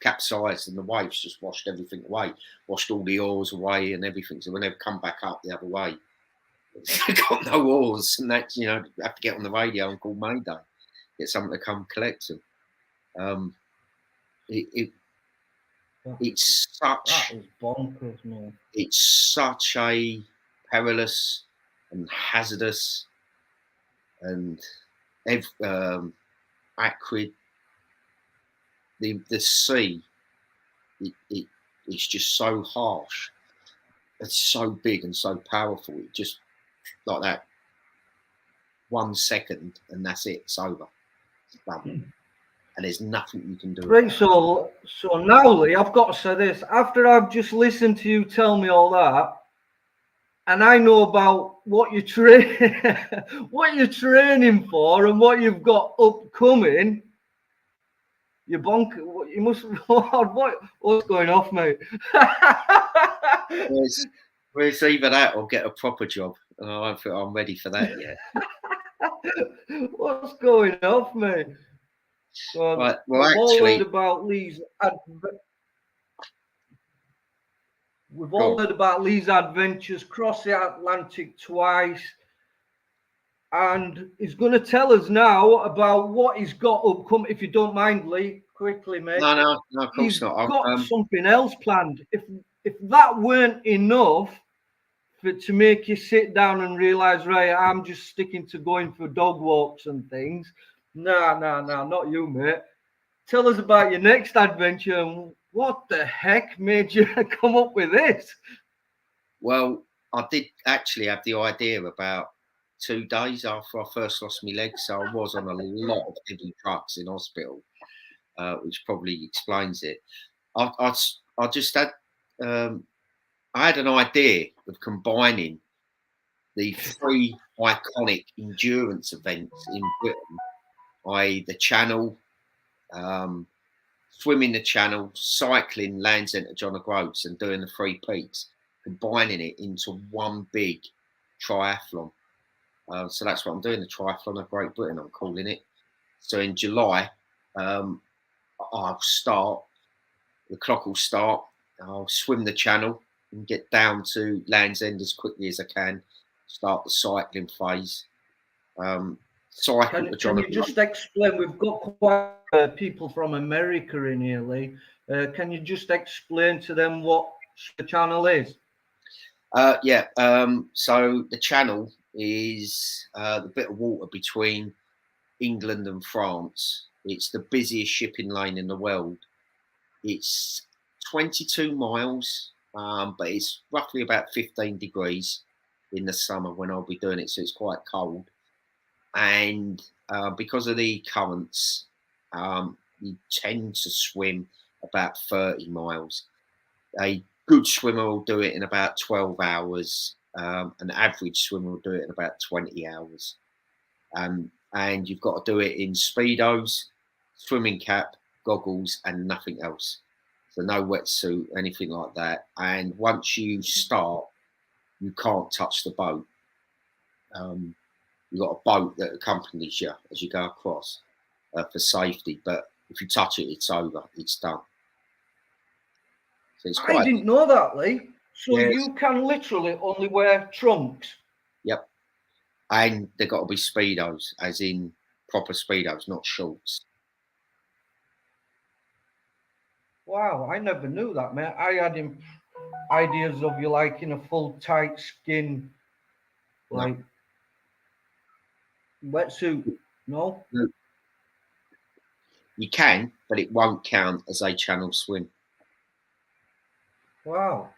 capsized and the waves just washed everything away, washed all the oars away and everything. So when they've come back up the other way, they've got no oars, and that, you know, have to get on the radio and call Mayday, get someone to come collect them. It's such, that is bonkers, man. It's such a perilous and hazardous and acrid. The sea, it's just so harsh. It's so big and so powerful. It just, like that, 1 second and that's it. It's over. It's done. And there's nothing you can do. Right, so now, Lee, I've got to say this. After I've just listened to you tell me all that, and I know about what you're training for and what you've got upcoming, you're bonkers. You must. What's going off, mate? Well, it's either that or get a proper job. And I don't think I'm ready for that yet. What's going off, mate? Right, well, we've actually, all heard about Lee's. We've all heard about Lee's adventures, cross the Atlantic twice, and he's going to tell us now about what he's got upcoming. If you don't mind, Lee, quickly, mate. No, of course not. He's got something else planned. If that weren't enough to make you sit down and realise, right, I'm just sticking to going for dog walks and things. No, not you, mate. Tell us about your next adventure and what the heck made you come up with this? Well, I did actually have the idea about 2 days after I first lost my leg, so I was on a lot of heavy drugs in hospital, which probably explains it. I just had I had an idea of combining the 3 iconic endurance events in Britain, i.e. the Channel, swimming the Channel, cycling Land's End to John O'Groats, and doing the 3 peaks, combining it into one big triathlon. So that's what I'm doing, the Triathlon of Great Britain, I'm calling it. So in July, I'll start, the clock will start, I'll swim the Channel and get down to Land's End as quickly as I can, start the cycling phase. cycle to Can you just explain? We've got quite people from America in here, Lee. Can you just explain to them what the channel is? Yeah. So the channel is the bit of water between England and France. It's the busiest shipping lane in the world. It's 22 miles, but it's roughly about 15 degrees in the summer when I'll be doing it, so it's quite cold. And because of the currents, you tend to swim about 30 miles. A good swimmer will do it in about 12 hours. An average swimmer will do it in about 20 hours. And you've got to do it in speedos, swimming cap, goggles, and nothing else. So no wetsuit, anything like that. And once you start, you can't touch the boat. You've got a boat that accompanies you as you go across for safety. But if you touch it, it's over. It's done. So it's quite... I didn't know that, Lee. So yes. You can literally only wear trunks. Yep. And they've got to be speedos, as in proper speedos, not shorts. Wow, I never knew that, man. I had ideas of you like in a full tight skin, like wetsuit. No? No. You can, but it won't count as a channel swim. Wow.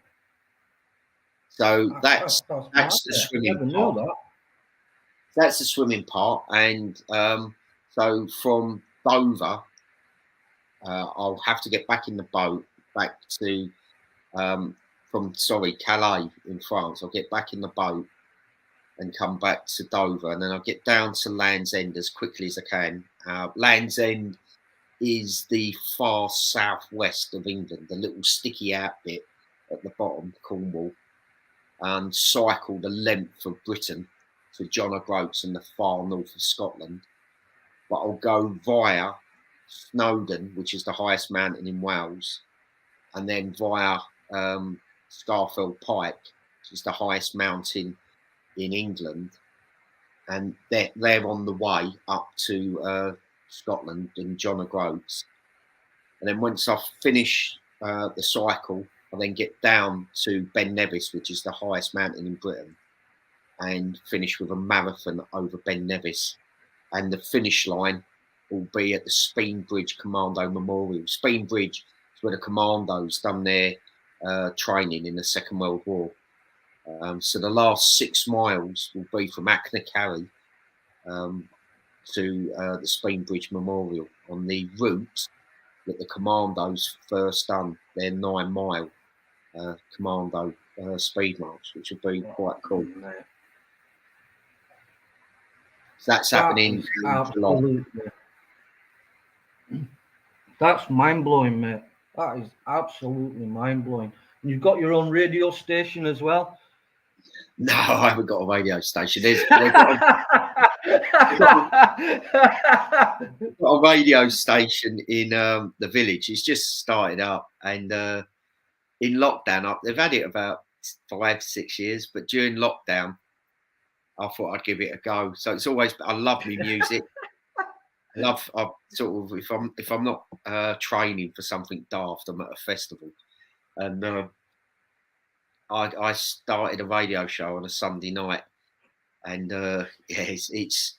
So that's the swimming I never part. knew that. That's the swimming part. And so from Dover, I'll have to get back in the boat back to Calais in France. I'll get back in the boat and come back to Dover, and then I'll get down to Land's End as quickly as I can. Land's End is the far southwest of England, the little sticky out bit at the bottom, Cornwall, and cycle the length of Britain to John O'Groats in the far north of Scotland. But I'll go via Snowdon, which is the highest mountain in Wales, and then via Scafell Pike, which is the highest mountain in England, and they're on the way up to Scotland and John O'Groats. And then once I finish the cycle, I then get down to Ben Nevis, which is the highest mountain in Britain, and finish with a marathon over Ben Nevis. And the finish line will be at the Speenbridge Commando Memorial. Speenbridge is where the commandos done their training in the Second World War. So the last 6 miles will be from Achnacarry to the Speenbridge Memorial on the route that the commandos first done their 9-mile commando speed march, which will be quite cool. So that's happening in July. That's mind-blowing, mate. That is absolutely mind-blowing. And you've got your own radio station as well? No, I haven't got a radio station. They've got a radio station in the village. It's just started up, and in lockdown, they've had it about 5-6 years, but during lockdown, I thought I'd give it a go. So it's always, I love my music. I sort of, if I'm not training for something daft, I'm at a festival, and I started a radio show on a Sunday night, and it's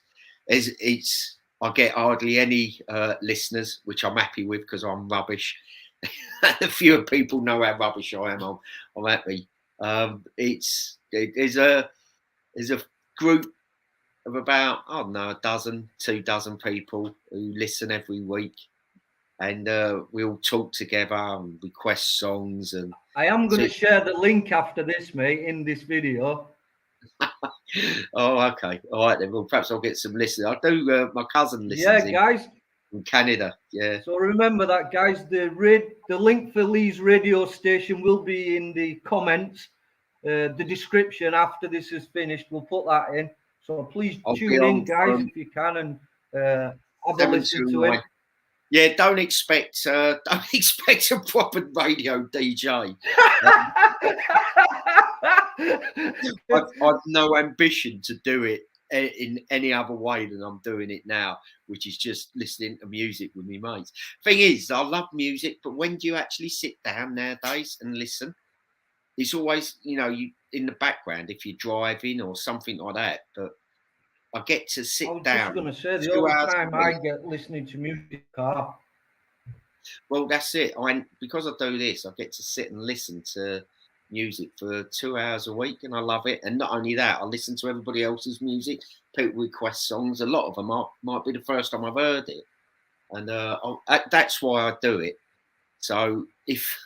I get hardly any listeners, which I'm happy with because I'm rubbish. The fewer people know how rubbish I am, I'm happy. There's a group of about, I don't know, 2 dozen people who listen every week, and we all talk together and request songs. And I am going to share the link after this, mate, in this video. Oh, okay. All right then. Well, perhaps I'll get some listeners. I do. My cousin listens. Yeah, guys. From Canada. Yeah. So remember that, guys. The link for Lee's radio station will be in the comments. The description after this is finished, we'll put that in. So please tune in, guys, if you can, and have a listen to it. Yeah, don't expect a proper radio DJ. I've no ambition to do it in any other way than I'm doing it now, which is just listening to music with my mates. Thing is, I love music, but when do you actually sit down nowadays and listen? It's always, you in the background if you're driving or something like that. But I get to sit I was down just going to say, the 2 only hours time a I week. get listening to music in the car. Well, that's it. Because I do this, I get to sit and listen to music for 2 hours a week, and I love it. And not only that, I listen to everybody else's music. People request songs. A lot of them might be the first time I've heard it, and that's why I do it. So if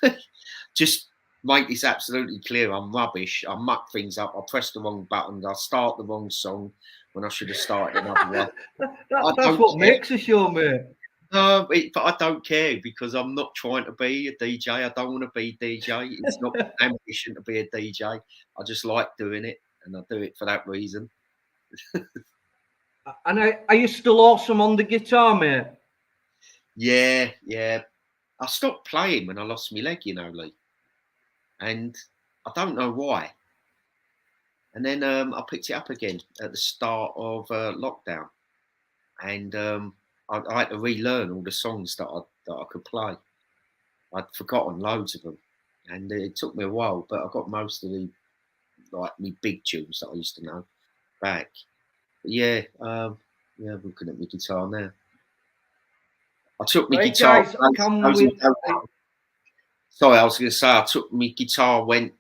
just make this absolutely clear, I'm rubbish. I muck things up. I press the wrong buttons. I start the wrong song when I should have started another one. That's what makes a show, mate. No, but I don't care because I'm not trying to be a DJ. I don't want to be DJ. It's not my ambition to be a DJ. I just like doing it, and I do it for that reason. And are you still awesome on the guitar, mate? Yeah. I stopped playing when I lost my leg, Lee. And I don't know why. And then I picked it up again at the start of lockdown, and I had to relearn all the songs that I could play. I'd forgotten loads of them, and it took me a while, but I got most of the me big tunes that I used to know back. But yeah, looking at my guitar now. I took my guitar. Guys, Sorry, I was going to say I took my guitar. Went.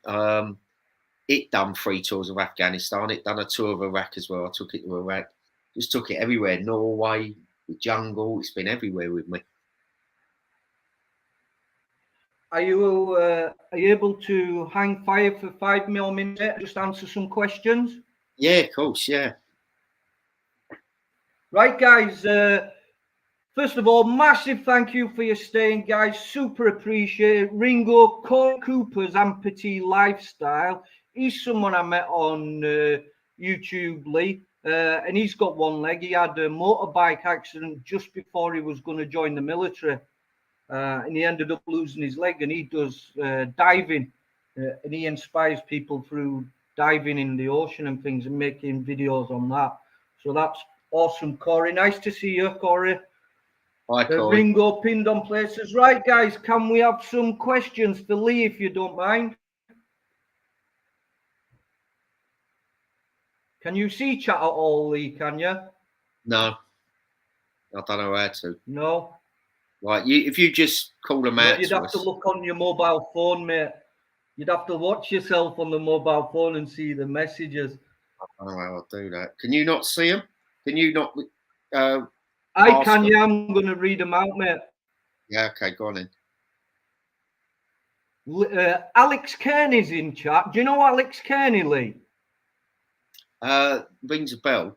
It done 3 tours of Afghanistan. It done a tour of Iraq as well. I took it to Iraq. Just took it everywhere. Norway, the jungle. It's been everywhere with me. Are you able to hang fire for 5 more minutes? Just answer some questions. Yeah, of course. Yeah. Right, guys. First of all, massive thank you for your staying, guys. Super appreciate it. Ringo Cooper's Amputee Lifestyle. He's someone I met on YouTube, Lee, and he's got one leg. He had a motorbike accident just before he was going to join the military, and he ended up losing his leg. And he does diving, and he inspires people through diving in the ocean and things, and making videos on that. So that's awesome, Corey. Nice to see you, Corey. Hi, Corey. Ringo pinned on places. Right, guys, can we have some questions for Lee, if you don't mind? Can you see chat at all, Lee, can you? No. I don't know how to. No? Right, if you just call them out. You'd have to look on your mobile phone, mate. You'd have to watch yourself on the mobile phone and see the messages. I don't know how I'll do that. Can you not see them? Can you not... I can, yeah. I'm going to read them out, mate. Yeah, okay, go on then. Alex Kearney's in chat. Do you know Alex Kearney, Lee? Rings a bell.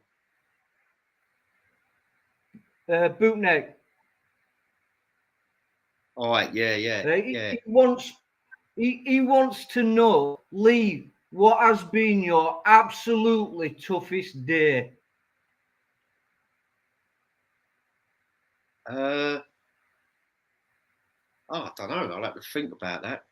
Bootneck. All right, yeah. He wants to know, Lee, what has been your absolutely toughest day? I don't know. I'll have to think about that.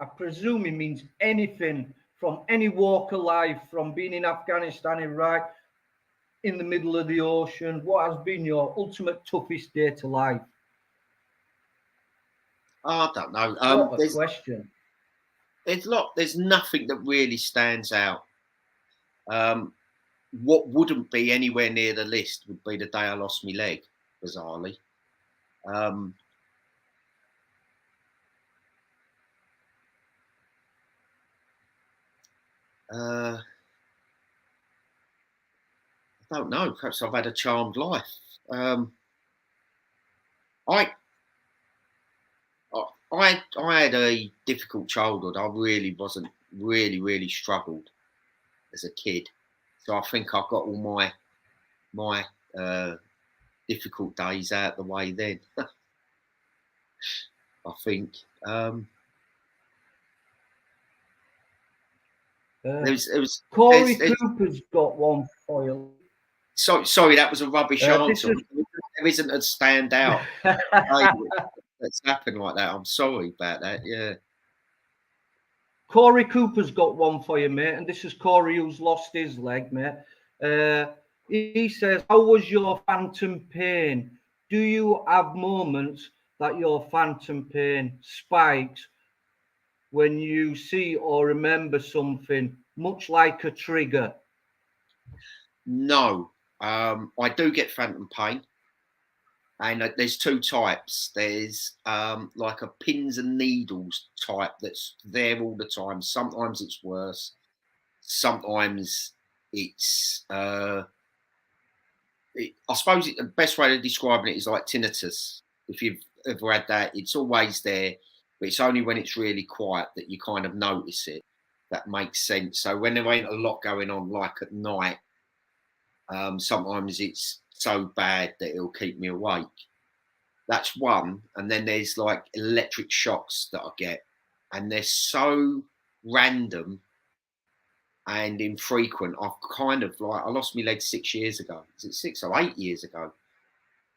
I presume it means anything from any walk of life, from being in Afghanistan, Iraq, in the middle of the ocean. What has been your ultimate toughest day to life? I don't know. What a question. There's nothing that really stands out. What wouldn't be anywhere near the list would be the day I lost my leg, bizarrely. I don't know. Perhaps I've had a charmed life. I had a difficult childhood. I really wasn't really struggled as a kid. So I think I've got all my difficult days out the way then. I think. It was Corey Cooper's got one for you. Sorry, that was a rubbish answer. There isn't a standout that's happened like that. I'm sorry about that. Yeah. Corey Cooper's got one for you, mate, and this is Corey who's lost his leg, mate. He says, how was your phantom pain? Do you have moments that your phantom pain spikes when you see or remember something, much like a trigger? No, I do get phantom pain. And there's two types. There's like a pins and needles type that's there all the time. Sometimes it's worse. Sometimes it's, I suppose the best way of describing it is like tinnitus. If you've ever had that, it's always there, but it's only when it's really quiet that you kind of notice it. That makes sense. So when there ain't a lot going on, like at night, sometimes it's so bad that it'll keep me awake. That's one. And then there's like electric shocks that I get, and they're so random and infrequent. I've kind of like, I lost my leg 6 years ago. Is it 6 or 8 years ago?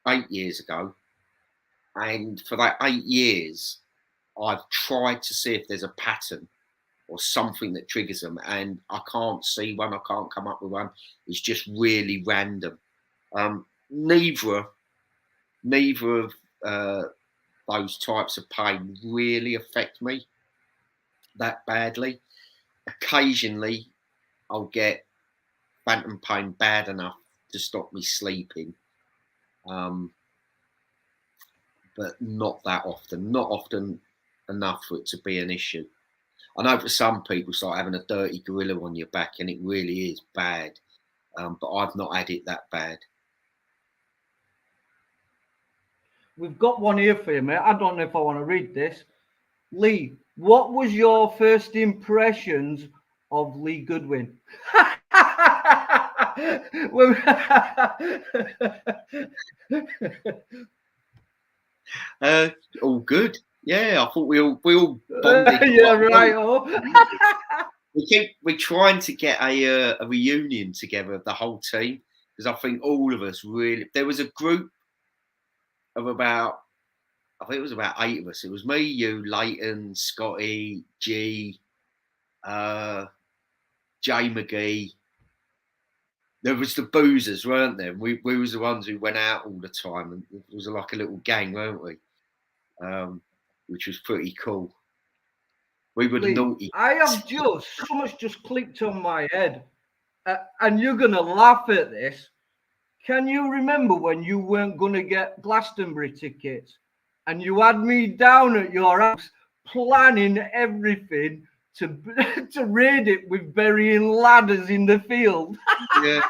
8 years ago. And for that 8 years, I've tried to see if there's a pattern or something that triggers them. And I can't see one. I can't come up with one. It's just really random. Neither of those types of pain really affect me that badly. Occasionally, I'll get phantom pain bad enough to stop me sleeping, but not that often. Not often enough for it to be an issue. I know for some people it's like having a dirty gorilla on your back, and it really is bad, but I've not had it that bad. We've got one here for you, mate. I don't know if I want to read this. Lee, what was your first impressions of Lee Goodwin? All good. Yeah, I thought we all bonded. Yeah, right. Oh. We're trying to get a reunion together of the whole team, because I think all of us really. There was a group of about, I think it was about 8 of us. It was me, you, Leighton, Scotty, G, Jay McGee. There was the boozers, weren't there? We was the ones who went out all the time, and it was like a little gang, weren't we? Which was pretty cool. We were the naughty. I have so much just clicked on my head, and you're gonna laugh at this. Can you remember when you weren't gonna get Glastonbury tickets, and you had me down at your house planning everything to raid it with burying ladders in the field? Yeah,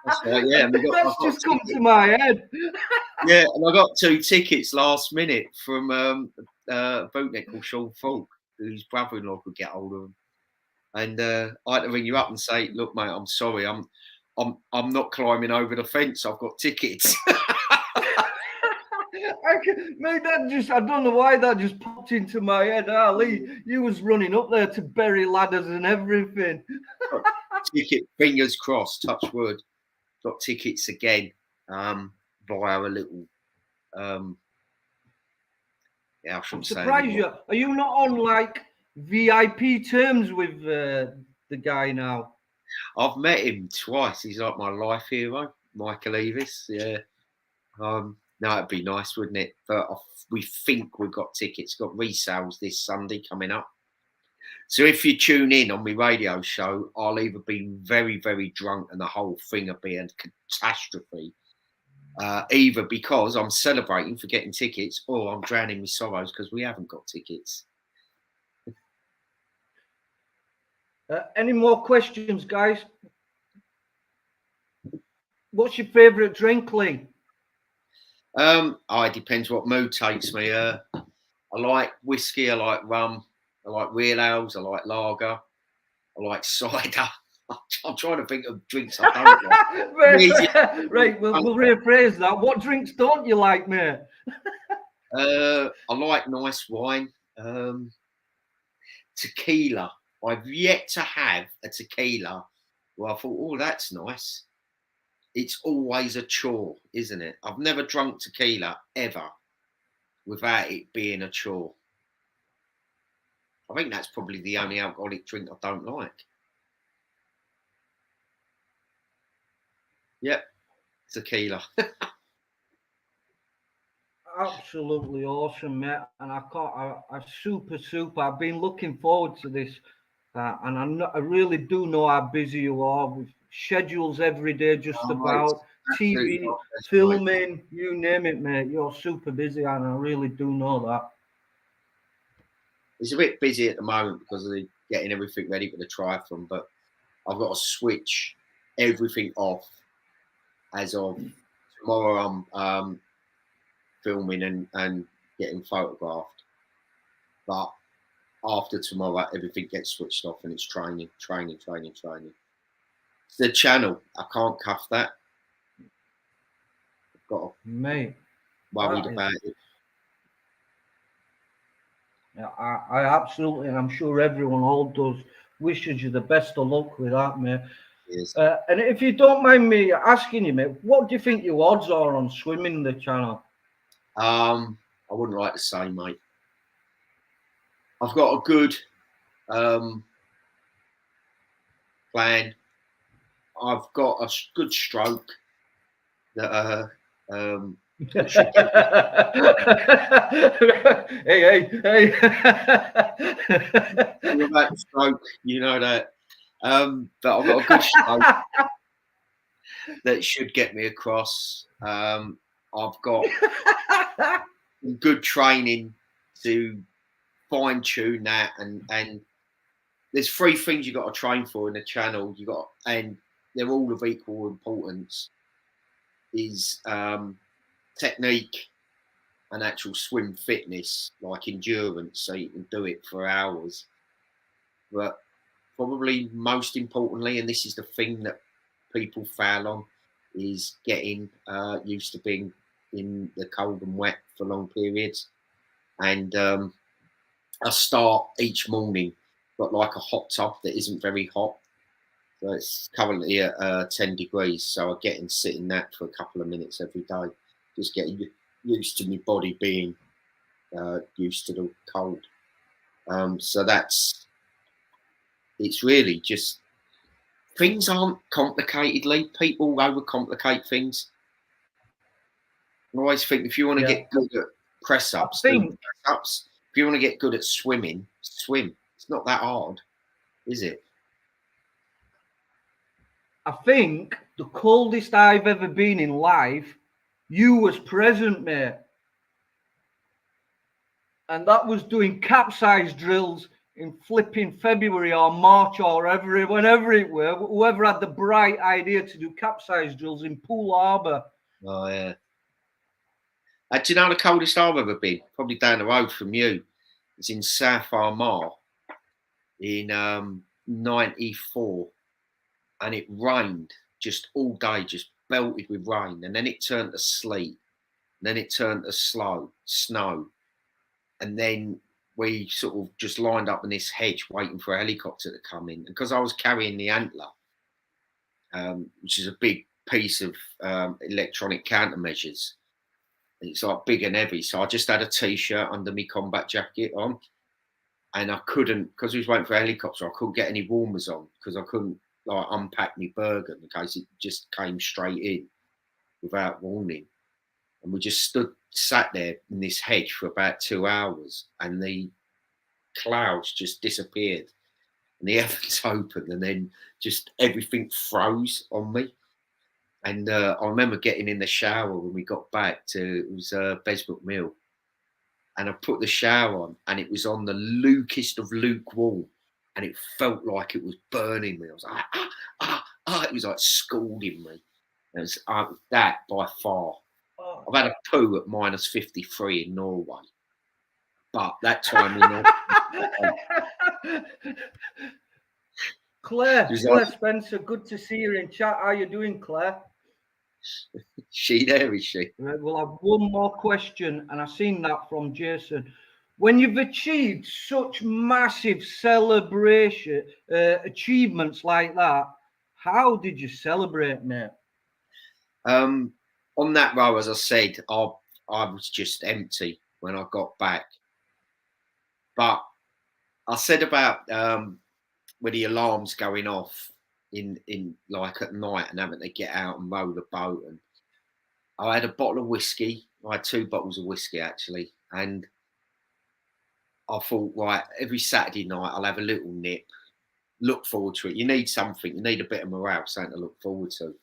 that's right. Yeah, That's just come to my head. Yeah, and I got 2 tickets last minute from a bootleg called Sean Falk, whose brother-in-law could get hold of them. And I had to ring you up and say, "Look, mate, I'm sorry, I'm not climbing over the fence. I've got tickets." Mate, I don't know why that just popped into my head. Lee, you was running up there to bury ladders and everything. Ticket, fingers crossed, touch wood. Got tickets again via a little. Yeah, I shouldn't say. I'm surprised you. Are you not on like VIP terms with the guy now? I've met him twice. He's like my life hero, Michael Eavis. Yeah. No, it'd be nice, wouldn't it? But we think we've got tickets. Got resales this Sunday coming up. So if you tune in on my radio show, I'll either be very, very drunk and the whole thing will be a catastrophe, either because I'm celebrating for getting tickets, or I'm drowning my sorrows because we haven't got tickets. Any more questions, guys? What's your favourite drink, Lee? It depends what mood takes me. I like whiskey, I like rum, I like real ales, I like lager, I like cider. I'm trying to think of drinks I don't like. Right, we'll rephrase that. What drinks don't you like, mate? I like nice wine. Tequila. I've yet to have a tequila where I thought, oh, that's nice. It's always a chore, isn't it? I've never drunk tequila ever without it being a chore. I think that's probably the only alcoholic drink I don't like. Yep, tequila. Absolutely awesome, mate. And I super. I've been looking forward to this. And I really do know how busy you are with schedules every day, just about TV, filming, you name it, mate. You're super busy, and I really do know that. It's a bit busy at the moment because of getting everything ready for the triathlon, but I've got to switch everything off as of tomorrow. I'm filming and getting photographed, but after tomorrow, everything gets switched off and it's training. It's the channel. I can't cuff that. I've got to Mate, worried about it. Yeah, I absolutely, and I'm sure everyone all does, wishes you the best of luck with that, mate. Yes. And if you don't mind me asking you, mate, what do you think your odds are on swimming the channel? I wouldn't like to say, mate. I've got a good plan. I've got a good stroke that should get hey. You're about to stroke, you know that. But I've got a good stroke that should get me across. I've got good training to fine tune that, and there's 3 things you got to train for in the channel. And they're all of equal importance. Is technique and actual swim fitness, like endurance, so you can do it for hours. But probably most importantly, and this is the thing that people fail on, is getting used to being in the cold and wet for long periods. And I start each morning, got like a hot tub that isn't very hot. So it's currently at 10 degrees. So I get and sit in that for a couple of minutes every day, just getting used to my body being used to the cold. So it's really just, things aren't complicated, Lee. People overcomplicate things. I always think if you want to get good at press ups, do press ups. If you want to get good at swimming, swim. It's not that hard, is it? I think the coldest I've ever been in life, you was present, mate. And that was doing capsize drills in flipping February or March or whenever it were. Whoever had the bright idea to do capsize drills in Poole Harbour. Oh, yeah. Do you know the coldest I've ever been? Probably down the road from you. It's in South Armagh in 94. And it rained just all day, just belted with rain. And then it turned to sleet. And then it turned to snow. And then we sort of just lined up in this hedge waiting for a helicopter to come in. And because I was carrying the antler, which is a big piece of electronic countermeasures, it's like big and heavy. So I just had a T-shirt under my combat jacket on. And I couldn't, because we was waiting for a helicopter, I couldn't get any warmers on because I couldn't like unpack my burger in case it just came straight in without warning. And we just sat there in this hedge for about 2 hours, and the clouds just disappeared and the heavens opened, and then just everything froze on me. And I remember getting in the shower when we got back to, it was Besbrook Mill, and I put the shower on, and it was on the lukest of lukewarm, and it felt like it was burning me. I was like, it was like scalding me. It was that by far. I've had a poo at minus 53 in Norway, but that time Claire Spencer, good to see you in chat. How are you doing, Claire? She there, is she? Right, we'll have one more question, and I've seen that from Jason. When you've achieved such massive celebration achievements like that, how did you celebrate, mate? On that row, as I said, I was just empty when I got back. But I said about when the alarm's going off in like at night and having to get out and mow the boat. And I had a bottle of whiskey. I had 2 bottles of whiskey actually, and I thought, right, every Saturday night I'll have a little nip. Look forward to it. You need something. You need a bit of morale, something to look forward to.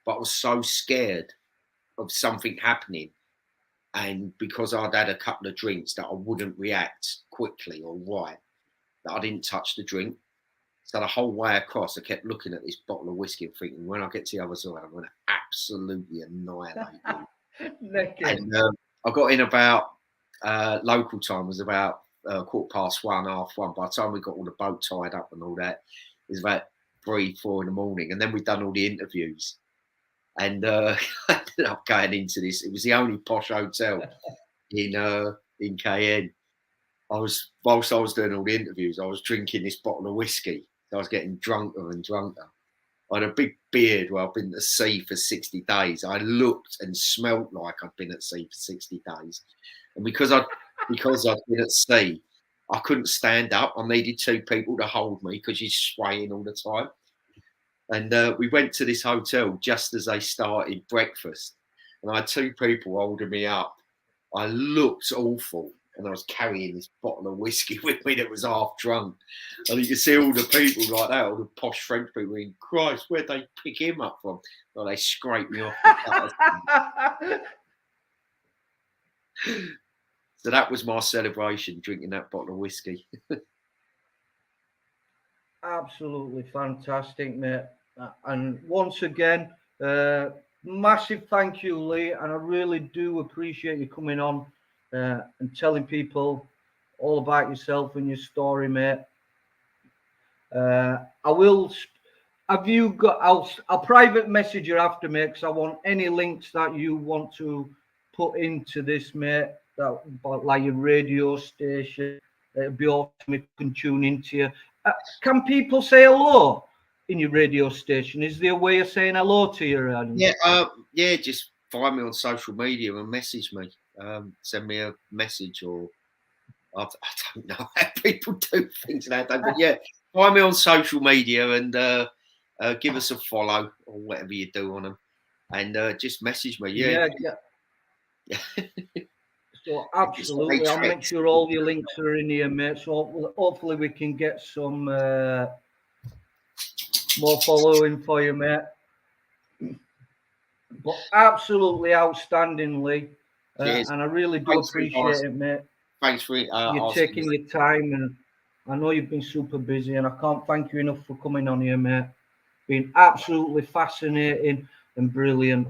But I was so scared of something happening, and because I'd had a couple of drinks, that I wouldn't react quickly or right, that I didn't touch the drink. So the whole way across, I kept looking at this bottle of whiskey and thinking, when I get to the other side, I'm going to absolutely annihilate you. And I got in about local time was about 1:15, 1:30. By the time we got all the boat tied up and all that, it was about 3, 4 in the morning. And then we'd done all the interviews. And I ended up going into this. It was the only posh hotel in Cayenne. Whilst I was doing all the interviews, I was drinking this bottle of whiskey. So I was getting drunker and drunker. I had a big beard where I've been at sea for 60 days. I looked and smelt like I'd been at sea for 60 days. And because I'd been at sea, I couldn't stand up. I needed 2 people to hold me because you're swaying all the time. And we went to this hotel just as they started breakfast. And I had 2 people holding me up. I looked awful. And I was carrying this bottle of whiskey with me that was half drunk. And you could see all the people like that, all the posh French people in, Christ, where'd they pick him up from? Well, they scraped me off. So that was my celebration, drinking that bottle of whiskey. Absolutely fantastic, mate. And once again, massive thank you, Lee. And I really do appreciate you coming on and telling people all about yourself and your story, mate. I'll private message you after, mate, because I want any links that you want to put into this, mate, that like your radio station. It'd be awesome if you can tune into you. Can people say hello in your radio station? Is there a way of saying hello to you? Yeah, just find me on social media and message me. Send me a message, or I don't know how people do things nowadays, but yeah, find me on social media and give us a follow or whatever you do on them, and just message me. Yeah. So absolutely, I'll make sure all your links are in here, mate. So hopefully we can get some more following for you, mate. But absolutely outstandingly, and I really do appreciate it, mate. Thanks for you taking your time, and I know you've been super busy, and I can't thank you enough for coming on here, mate. Been absolutely fascinating and brilliant,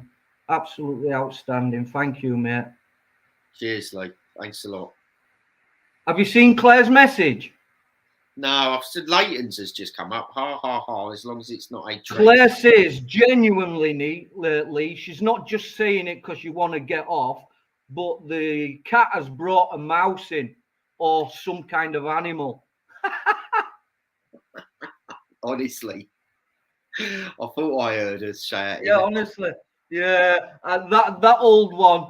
absolutely outstanding. Thank you, mate. Cheers, Lee. Thanks a lot. Have you seen Claire's message? No, I've said Leighton's has just come up. Ha ha ha! As long as it's not a trend. Claire says genuinely, Lee, she's not just saying it because you want to get off, but the cat has brought a mouse in or some kind of animal. Honestly, I thought I heard her say it. Yeah, honestly. Yeah, that old one.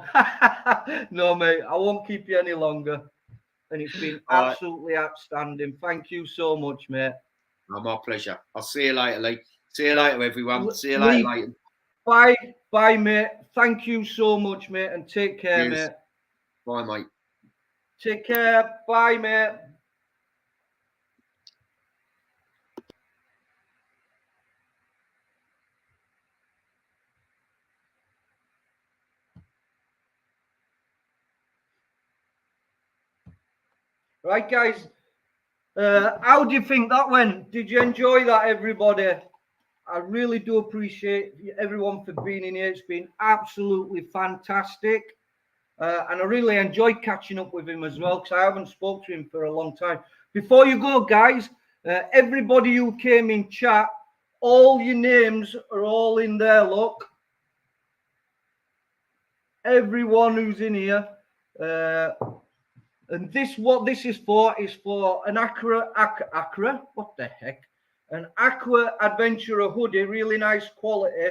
No, mate, I won't keep you any longer. And it's been absolutely outstanding. Thank you so much, mate. Oh, my pleasure. I'll see you later, Lee. See you later, everyone. See you later, Leighton. Bye, mate. Thank you so much, mate, and take care, mate. Bye, mate. Take care. Bye, mate. Right, guys. How do you think that went? Did you enjoy that, everybody? I really do appreciate everyone for being in here. It's been absolutely fantastic. And I really enjoyed catching up with him as well, because I haven't spoke to him for a long time. Before you go, guys, everybody who came in chat, all your names are all in there, look. Everyone who's in here. And what this is for an Aqua, what the heck? An Aqua Adventurer hoodie, really nice quality.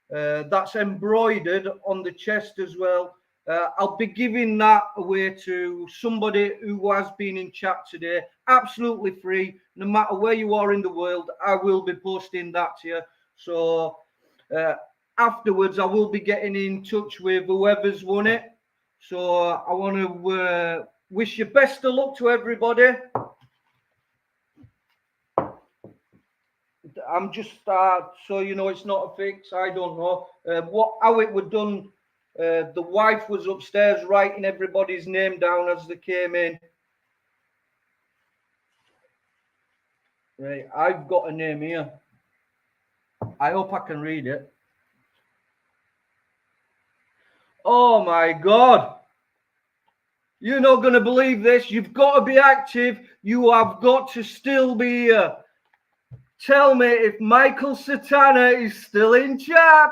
That's embroidered on the chest as well. I'll be giving that away to somebody who has been in chat today, absolutely free. No matter where you are in the world, I will be posting that to you. So afterwards, I will be getting in touch with whoever's won it. So I want to wish you best of luck to everybody. I'm just so you know, it's not a fix. I don't know how it was done. The wife was upstairs writing everybody's name down as they came in. Right, I've got a name here. I hope I can read it. Oh my God. You're not going to believe this. You've got to be active. You have got to still be here. Tell me if Michael Satana is still in chat.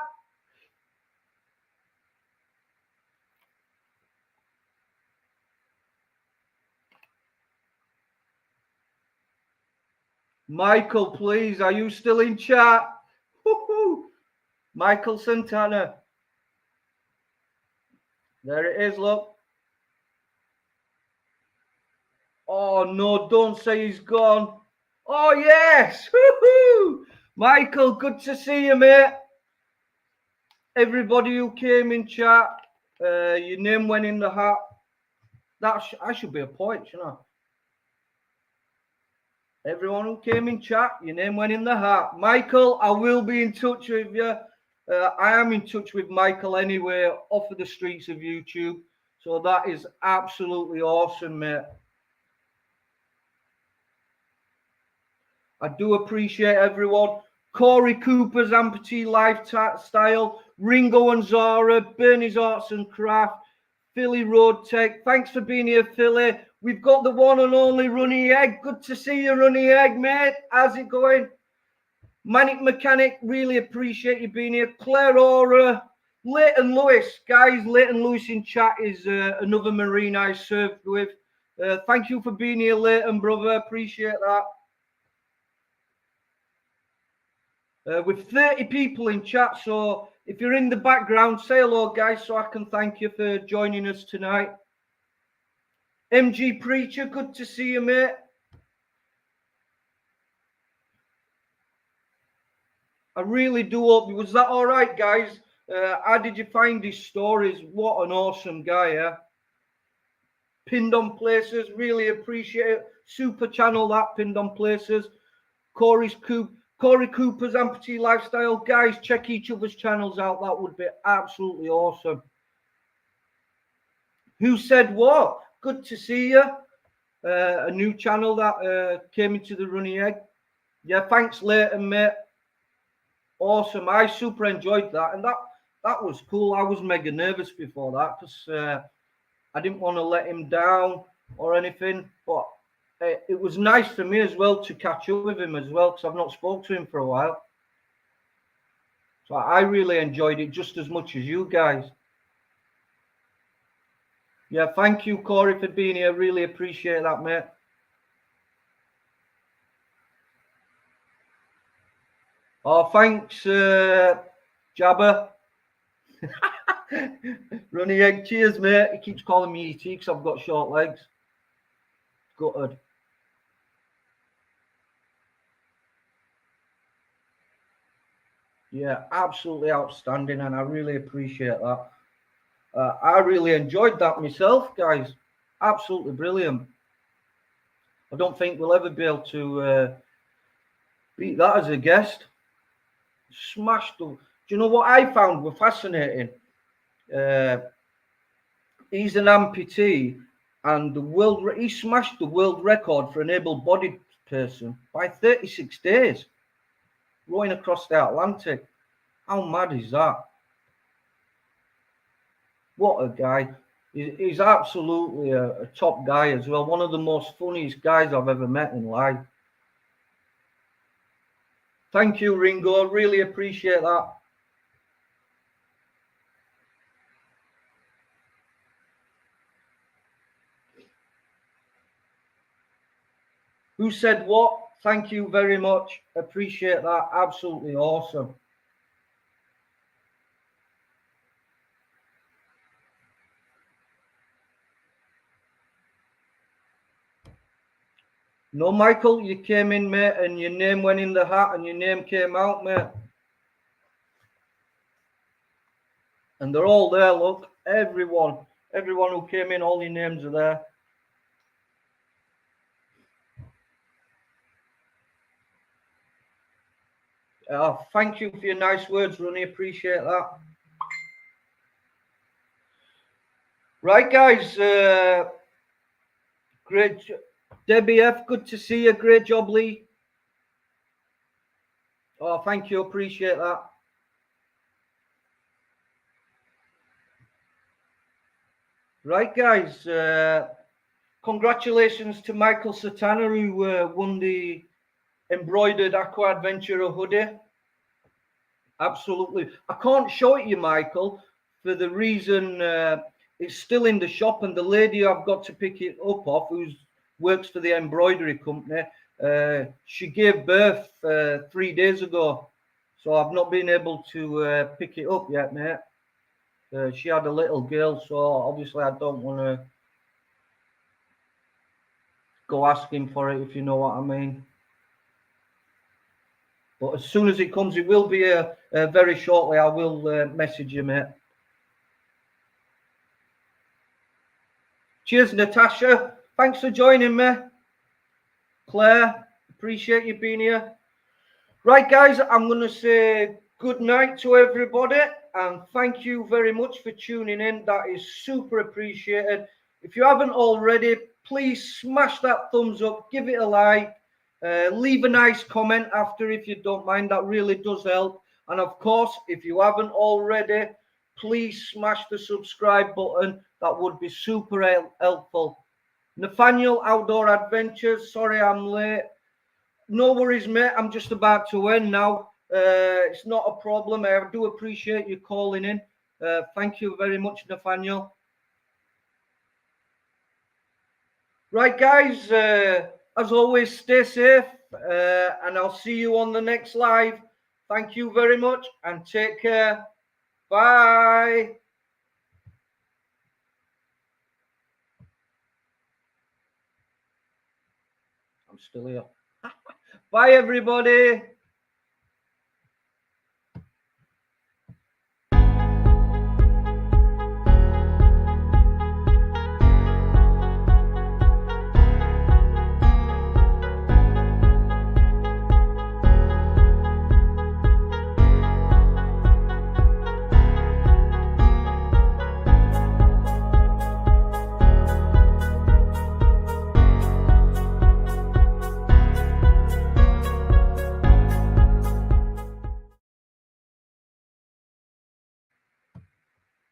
Michael, please, are you still in chat? Woo-hoo. Michael Santana. There it is, look. Oh, no, don't say he's gone. Oh, yes. Woo-hoo. Michael, good to see you, mate. Everybody who came in chat, your name went in the hat. I should be a point, shouldn't I? Everyone who came in chat, your name went in the hat. Michael, I will be in touch with you. I am in touch with Michael anyway, off of the streets of YouTube. So that is absolutely awesome, mate. I do appreciate everyone. Corey Cooper's Amputee Lifestyle, Ringo and Zara, Bernie's Arts and Craft, Philly Road Tech. Thanks for being here, Philly. We've got the one and only Runny Egg. Good to see you, Runny Egg, mate. How's it going? Manic Mechanic, really appreciate you being here. Claire Aura, Leighton Lewis. Guys, Leighton Lewis in chat is another Marine I served with. Thank you for being here, Leighton, brother. Appreciate that. With 30 people in chat, so if you're in the background, say hello, guys, so I can thank you for joining us tonight. MG Preacher, good to see you, mate. I really do hope. Was that all right, guys? How did you find his stories? What an awesome guy, yeah? Pinned on Places, really appreciate it. Super channel that, Pinned on Places. Corey Cooper's Amputee Lifestyle. Guys, check each other's channels out. That would be absolutely awesome. Who said what? Good to see you. A new channel that came into the Runny Egg. Yeah, thanks, Leighton, mate. Awesome. I super enjoyed that. And that was cool. I was mega nervous before that because I didn't want to let him down or anything. But it was nice for me as well to catch up with him as well because I've not spoken to him for a while. So I really enjoyed it just as much as you guys. Yeah, thank you, Corey, for being here. Really appreciate that, mate. Oh, thanks, Jabba. Runny Egg, cheers, mate. He keeps calling me ET because I've got short legs. Gutted. Yeah, absolutely outstanding, and I really appreciate that. I really enjoyed that myself, guys. Absolutely brilliant. I don't think we'll ever be able to beat that as a guest. Smashed them. Do you know what I found were fascinating? He's an amputee, and he smashed the world record for an able-bodied person by 36 days, rowing across the Atlantic. How mad is that? What a guy. He's absolutely a top guy as well. One of the most funniest guys I've ever met in life. Thank you, Ringo. Really appreciate that. Who said what? Thank you very much. Appreciate that. Absolutely awesome. No, Michael, you came in, mate, and your name went in the hat and your name came out, mate. And they're all there, look. Everyone who came in, all your names are there. Thank you for your nice words, Ronnie. Appreciate that. Right, guys. Great. Debbie F, good to see you. Great job, Lee. Oh, thank you. Appreciate that. Right, guys. Congratulations to Michael Satana, who won the embroidered Aqua Adventurer hoodie. Absolutely. I can't show it you, Michael, for the reason it's still in the shop, and the lady I've got to pick it up off, who works for the embroidery company, she gave birth 3 days ago. So I've not been able to pick it up yet, mate. She had a little girl, so obviously I don't want to go asking for it, if you know what I mean. But as soon as it comes, it will be very shortly. I will message you, mate. Cheers, Natasha. Thanks for joining me. Claire, appreciate you being here. Right, guys, I'm going to say good night to everybody. And thank you very much for tuning in. That is super appreciated. If you haven't already, please smash that thumbs up. Give it a like. Leave a nice comment after if you don't mind. That really does help. And of course, if you haven't already, please smash the subscribe button. That would be super helpful. Nathaniel Outdoor Adventures. Sorry I'm late. No worries, mate. I'm just about to end now. It's not a problem. I do appreciate you calling in. Thank you very much, Nathaniel. Right, guys. As always, stay safe. And I'll see you on the next live. Thank you very much and take care. Bye. I'm still here. Bye, everybody.